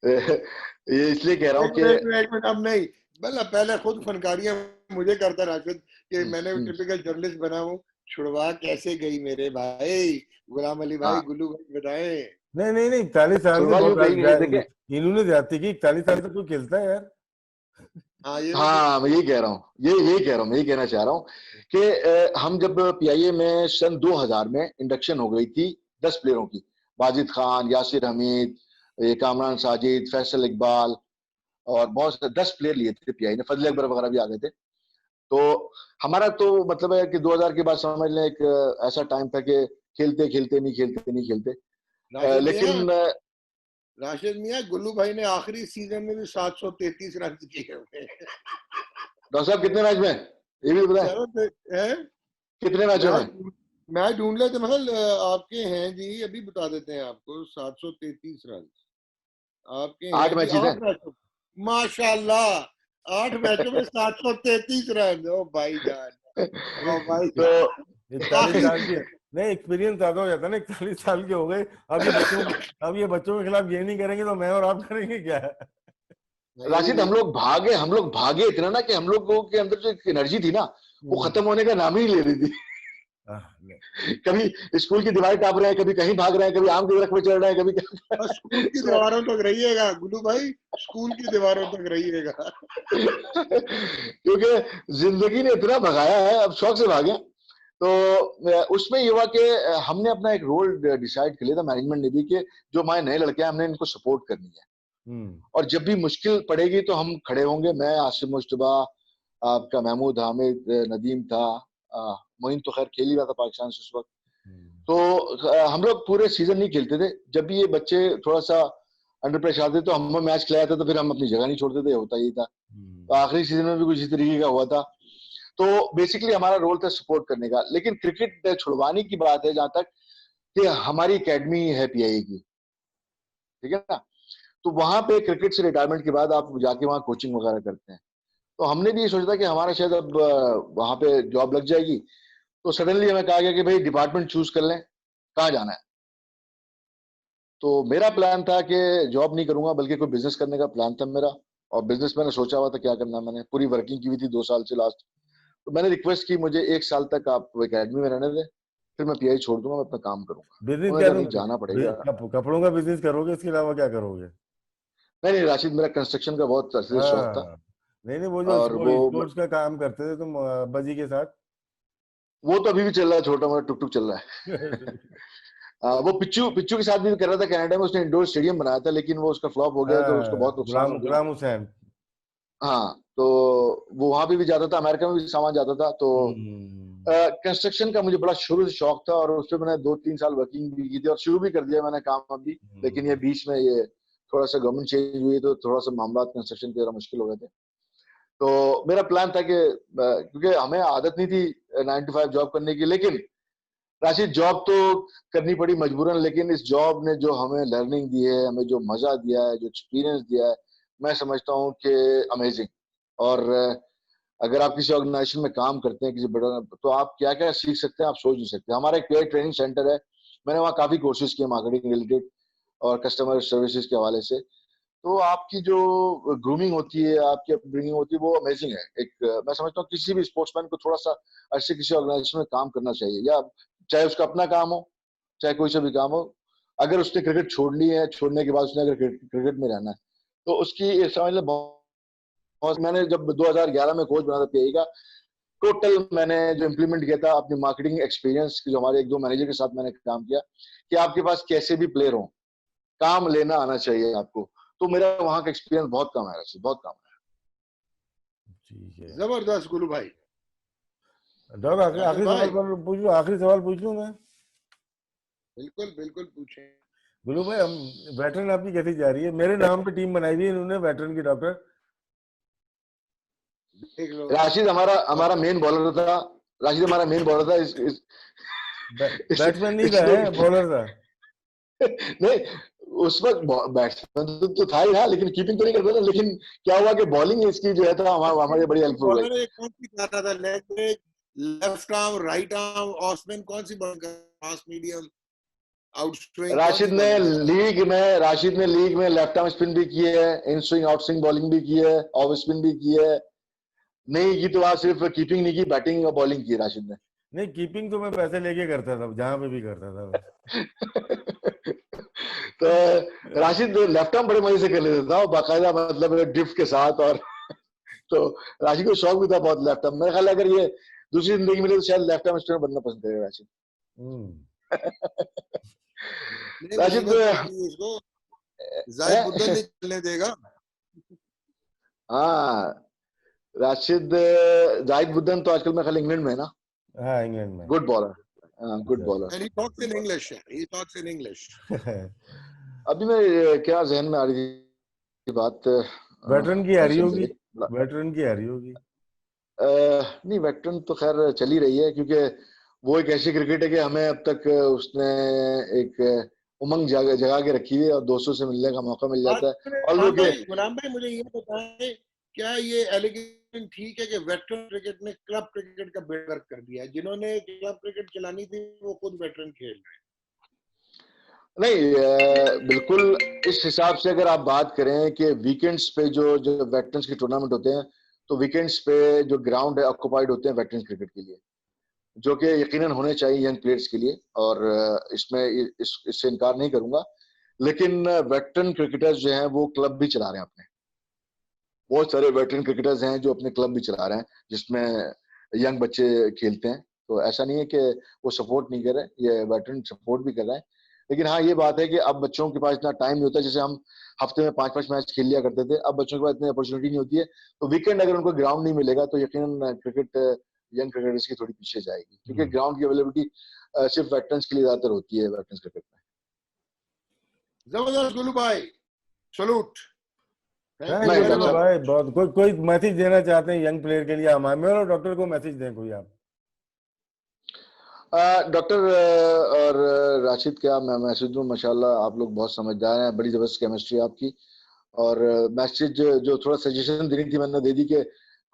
ये इसलिए कह रहा हूँ कि एक मिनट, अब नहीं, मतलब पहले खुद फनकारियां मुझे करता राशिद कि मैंने टिपिकल जर्नलिस्ट बना हूँ, छुड़वा कैसे गई मेरे भाई, गुलाम अली भाई, गुल्लू भाई बताए। नहीं 41 साल से छुड़वा यूं गई नहीं, देखे इन्होंने जाती की 41 साल तक कोई खेलता है यार। हाँ, मैं यही कह रहा हूँ, यही कह रहा हूँ, मैं यही कहना चाह रहा हूँ कि हम जब पीआईए में सन 2000 में इंडक्शन हो गई थी 10 प्लेयरों की, वाजिद खान, यासिर हमीद, कामरान साजिद, फैसल इकबाल, और बहुत से 10 प्लेयर लिए थे पीआई ने, फजल अकबर वगैरह भी आ गए थे। तो हमारा तो मतलब है कि 2000 के बाद समझ लें एक ऐसा टाइम था कि खेलते खेलते नहीं खेलते, लेकिन राशिद मियां, गुल्लू भाई ने आखिरी सीजन में भी 733 रन किए हुए। डॉक्टर साहब कितने मैच में, ये भी बताएं कितने मैचों में? मैच ढूंढ लेते, मतलब आपके हैं जी, अभी बता देते हैं आपको। 733 रन आपके 8 हैं जी, मैचेस 8 हैं। मैचों, माशाल्लाह 8 मैचों में 733 रन। ओ भाई जान, ओ भाई तो 41 साल की नहीं, एक्सपीरियंस ज्यादा हो जाता है ना, 41 साल के हो गए, अब ये बच्चों के खिलाफ ये नहीं करेंगे तो मैं और आप करेंगे क्या। राशिद, हम लोग भागे इतना ना कि हम लोगों के अंदर जो एनर्जी थी ना, वो खत्म होने का नाम ही नहीं ले रही थी। कभी स्कूल की दीवार टाप रहे हैं, कभी कहीं भाग रहे हैं, कभी आम के दरख्त पे चढ़ रहे हैं, कभी स्कूल की दीवारों तक रहिएगा गुल्लू भाई, स्कूल की दीवारों तक रहिएगा। क्योंकि जिंदगी ने इतना भगाया है, अब शौक से भागे। तो उसमें ये हुआ कि हमने अपना एक रोल डिसाइड कर लिया था, मैनेजमेंट ने भी, कि जो हमारे नए लड़के हैं हमने इनको सपोर्ट करनी है। और जब भी मुश्किल पड़ेगी तो हम खड़े होंगे। मैं, आसिम मुश्तबा, आपका महमूद, हामिद, नदीम था, मोइन तो खैर खेल ही रहा था पाकिस्तान से उस वक्त। तो हम लोग पूरे सीजन नहीं खेलते थे। जब भी ये बच्चे थोड़ा सा अंडर प्रेशर आते तो हम मैच खिलाया था, तो फिर हम अपनी जगह नहीं छोड़ते थे, होता ही था। तो आखिरी सीजन में भी कुछ इसी तरीके का हुआ था। तो बेसिकली हमारा रोल था सपोर्ट करने का। लेकिन क्रिकेट छुड़वाने की बात है जहां तक, कि हमारी एकेडमी है पीआई की, ठीक है ना, तो वहां पे क्रिकेट से रिटायरमेंट के बाद आप जाके वहां कोचिंग वगैरह करते हैं। तो हमने भी ये सोचा था कि हमारा शायद अब वहां पे जॉब लग जाएगी। तो सडनली हमें कहा गया कि भाई डिपार्टमेंट चूज कर लें, कहाँ जाना है। तो मेरा प्लान था कि जॉब नहीं करूंगा, बल्कि कोई बिजनेस करने का प्लान था मेरा। और बिजनेस मैंने सोचा हुआ था क्या करना है। मैंने पूरी वर्किंग की हुई थी 2 साल से लास्ट। तो मैंने रिक्वेस्ट की, मुझे 1 साल तक आप एकेडमी में रहने दें, फिर मैं पीआई छोड़ दूंगा, मैं अपना काम करूंगा। बिजनेस उन्होंने क्या कहा नहीं, तुम जाना पड़ेगा। कपड़ों का बिजनेस करोगे, इसके अलावा क्या करोगे? नहीं नहीं राशिद, मेरा कंस्ट्रक्शन का बहुत अरसे से शौक था। हाँ, नहीं नहीं, वो जो और वो स्पोर्ट्स का काम करते थे तुम अब्बा जी के साथ। वो तो अभी भी चल रहा है, छोटा मोटा टुक टुक चल रहा है। वो पिच्चू पिच्चू के साथ भी कर रहा था कनाडा में। उसने इंडोर स्टेडियम बनाया था, लेकिन वो उसका फ्लॉप हो गया, तो उसको हाँ, बहुत नुकसान हो गया। गुलाम हुसैन। हाँ, तो वो वहां पे भी जाता था, अमेरिका में भी सामान जाता था। तो हम्म। कंस्ट्रक्शन का मुझे बड़ा शुरू से शौक था, और उस पर मैंने 2-3 साल वर्किंग भी की थी, और शुरू भी कर दिया मैंने काम अभी। लेकिन ये बीच में ये थोड़ा सा गवर्नमेंट चेंज हुई, तो थोड़ा सा मामला कंस्ट्रक्शन के जरा मुश्किल हो गए थे। तो मेरा प्लान था कि क्योंकि हमें आदत नहीं थी 9 to 5 जॉब करने की, लेकिन राशिद जॉब तो करनी पड़ी मजबूरन। लेकिन इस जॉब ने जो हमें लर्निंग दी है, हमें जो मजा दिया है, जो एक्सपीरियंस दिया है, मैं समझता हूँ कि अमेजिंग। और अगर आप किसी ऑर्गेनाइजेशन में काम करते हैं, किसी बड़ा, तो आप क्या क्या सीख सकते हैं आप सोच नहीं सकते। हमारा एक पेड ट्रेनिंग सेंटर है, मैंने वहाँ काफी कोर्सेज किए मार्केटिंग रिलेटेड और कस्टमर सर्विसेज के हवाले से। तो आपकी जो ग्रूमिंग होती है, आपकी अपब्रिंगिंग होती है, वो अमेजिंग है। एक मैं समझता हूँ किसी भी स्पोर्ट्समैन को थोड़ा सा अच्छे किसी ऑर्गेनाइजेशन में काम करना चाहिए, या चाहे उसका अपना काम हो, चाहे कोई सा भी काम हो। अगर उसने क्रिकेट छोड़ ली है, छोड़ने के बाद उसने अगर क्रिकेट में रहना है, तो उसकी समझ लें बहुत। मैंने जब 2011 में कोच बना था पीआई का, टोटल मैंने जो इम्प्लीमेंट किया था अपनी मार्केटिंग एक्सपीरियंस, जो हमारे 1-2 मैनेजर के साथ मैंने काम किया, कि आपके पास कैसे भी प्लेयर हो, काम लेना आना चाहिए आपको। तो मेरा वहां का एक्सपीरियंस बहुत कम है, बहुत कम है। ठीक है। जबरदस्त गुरु भाई। डॉक्टर, आखिरी आसिम आखिरी सवाल भाई, पर पूछ लूं, आखिरी सवाल पूछ लूं मैं? बिल्कुल बिल्कुल पूछें। गुरु भाई, हम वेटरन आपकी कैसी जा रही है? मेरे नाम पे टीम बनाई हुई है इन्होंने वेटरन की, डॉक्टर। देख लो। राशिद हमारा हमारा मेन बॉलर था। राशिद हमारा मेन बॉलर था। बैट्समैन नहीं इस था, है बॉलर था। नहीं, उस वक्त बैट्समैन तो था ही ना, लेकिन कीपिंग तो नहीं करता था। लेकिन क्या हुआ कि बॉलिंग इसकी जो है था हमारे बड़ी हेल्पफुल हो गई। बॉलर कौन सी कर रहा था? Leg break, left arm, right arm, off spin, कौन सी बॉलिंग कर? फास्ट, मीडियम, आउट स्विंग, कौन सी बॉलिंग कर? राशिद ने लीग में लेफ्ट आर्म स्पिन भी की है, in swing out swing bowling भी की है, ऑफ स्पिन भी की है। नहीं की तो वहां सिर्फ कीपिंग नहीं की, बैटिंग और बॉलिंग की राशिद ने। नहीं, कीपिंग तो मैं पैसे लेके करता था, जहां पे भी करता था बस। तो राशिद लेफ्ट आर्म बड़े मजे से कर लेता था, और बाकायदा मतलब ड्रिफ्ट के साथ। और तो राशिद को शौक भी था बहुत लेफ्ट आर्म। मेरा ख्याल है अगर ये दूसरी जिंदगी मिले तो शायद लेफ्ट आर्म स्पिनर बनना पसंद करेगा राशिद। नहीं, राशिद मुसीबत पड़ती है इसको, जाहिद बुद्दन नहीं चलने देगा। हाँ, राशिद जाहिद बुद्दन तो आजकल मैं ख्याल इंग्लैंड में है ना। हाँ, इंग्लैंड में। Good bowler, good bowler. And he talks in English. He talks in English. अभी मैं क्या जहन में आ रही थी बात, वेटरन की आ कौन रही सी होगी, चली? वेटरन की आ रही होगी। नहीं, वेटरन तो खैर चल ही रही है, क्योंकि वो एक ऐसी क्रिकेट है कि हमें अब तक उसने एक उमंग जगा के रखी है, और दोस्तों से मिलने का मौका मिल जाता है। और लोग गुलाम भाई मुझे ये बताएं, क्या ये एलिगेशन ठीक है कि वेटरन क्रिकेट ने क्लब क्रिकेट का बेड़ा कर दिया है? जिन्होंने क्लब क्रिकेट चलानी थी वो खुद वेटरन खेल रहे हैं। नहीं, बिल्कुल इस हिसाब से अगर आप बात करें कि वीकेंड्स पे जो जो वेटरन्स के टूर्नामेंट होते हैं, तो वीकेंड्स पे जो ग्राउंड है ऑक्युपाइड होते हैं वेटरन क्रिकेट के लिए, जो कि यकीनन होने चाहिए यंग प्लेयर्स के लिए। और इसमें इससे इनकार नहीं करूंगा। लेकिन वेटरन क्रिकेटर्स जो हैं वो क्लब भी चला रहे हैं अपने। बहुत सारे वेटरन क्रिकेटर्स हैं जो अपने क्लब भी चला रहे हैं, जिसमें यंग बच्चे खेलते हैं। तो ऐसा नहीं है कि वो सपोर्ट नहीं कर रहे, ये वेटरन सपोर्ट भी कर रहे हैं। लेकिन हाँ ये बात है कि अब बच्चों के पास इतना टाइम नहीं होता, जैसे हम हफ्ते में 5-5 मैच खेल लिया करते थे, अब बच्चों के पास इतनी अपॉर्चुनिटी नहीं होती है। तो वीकेंड अगर उनको ग्राउंड नहीं मिलेगा तो यकीनन क्रिकेट यंग क्रिकेटर्स की थोड़ी पीछे जाएगी, क्योंकि ग्राउंड की अवेलेबिलिटी सिर्फ वेटरन्स के लिए ज्यादातर होती है वेटरन्स क्रिकेट में। जबरदस्त गुल्लू भाई, सलूट। थैंक यू गुल्लू भाई, बहुत। कोई मैसेज देना चाहते हैं यंग प्लेयर के लिए? हमारे और डॉक्टर को मैसेज दें कोई आप। डॉक्टर और राशिद, क्या मैं मैसेज दूं? माशाल्लाह आप लोग बहुत समझदार हैं, बड़ी जबरदस्त केमिस्ट्री आपकी। और मैसेज जो थोड़ा सजेशन देनी थी मैंने दे दी, कि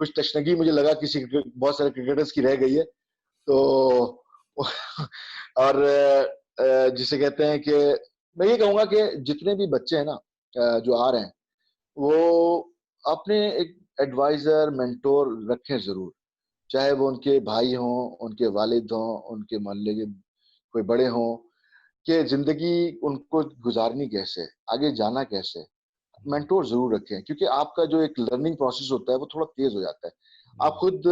कुछ तशनगी मुझे लगा किसी बहुत सारे क्रिकेटर्स की रह गई है, तो और जिसे कहते हैं कि मैं ये कहूंगा कि जितने भी बच्चे हैं ना जो आ रहे हैं, वो अपने एक एडवाइजर मेंटोर रखें जरूर, चाहे वो उनके भाई हों, उनके वालिद हों, उनके मोहल्ले के कोई बड़े हों, कि जिंदगी उनको गुजारनी कैसे, आगे जाना कैसे, मेंटोर जरूर रखें। क्योंकि आपका जो एक लर्निंग प्रोसेस होता है वो थोड़ा तेज हो जाता है। आप खुद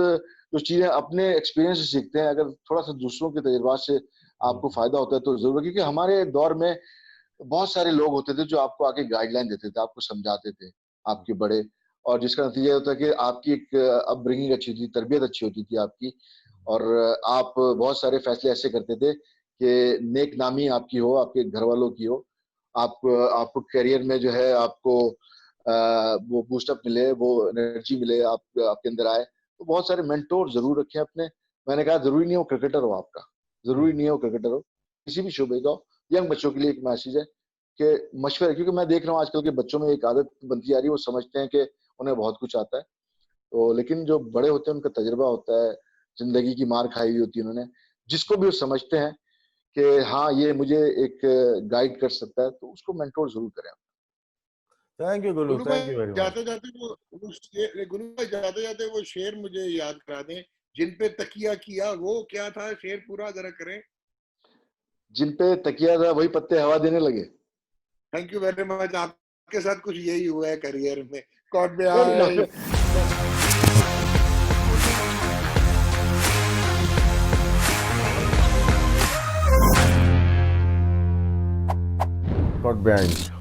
जो चीजें अपने एक्सपीरियंस से सीखते हैं, अगर थोड़ा सा दूसरों के तजुर्बात से आपको फायदा होता है तो जरूर, क्योंकि हमारे दौर में बहुत सारे लोग होते थे जो आपको आके गाइडलाइन देते थे, आपको समझाते थे, आपके बड़े, और जिसका नतीजा होता है कि आपकी एक अपब्रिंगिंग अच्छी थी, तरबियत अच्छी होती थी आपकी, और आप बहुत सारे फैसले ऐसे करते थे कि नेक नामी आपकी हो, आपके घर वालों की हो, आपको करियर में जो है आपको वो बूस्टअप मिले, वो एनर्जी मिले, आपके अंदर आए। तो बहुत सारे मेंटोर जरूर रखें अपने। मैंने कहा जरूरी नहीं हो क्रिकेटर हो आपका, जरूरी नहीं हो क्रिकेटर हो, किसी भी शोबे का हो। यंग बच्चों के लिए एक मैसेज है कि मशवरे, क्योंकि मैं देख रहा हूँ आजकल के बच्चों में एक आदत बनती आ रही है, वो समझते हैं कि उन्हें बहुत कुछ आता है, तो लेकिन जो बड़े होते हैं उनका तजुर्बा होता है, जिंदगी की मार खाई हुई होती है उन्होंने, जिसको भी वो समझते हैं कि हाँ ये मुझे एक गाइड कर सकता है, तो उसको मेंटोर जरूर करें। थैंक यू गुल्लू, गुल्लू भाई, थैंक यू वेरी मच। जाते जाते गुल्लू भाई जाते जाते वो शेर मुझे याद करा दें, जिन पे तकिया किया, वो क्या था शेर, पूरा जरा करें। जिन पे तकिया था वही पत्ते हवा देने लगे। Thank you very much. आपके साथ कुछ यही हुआ है करियर में। God bless. God bless.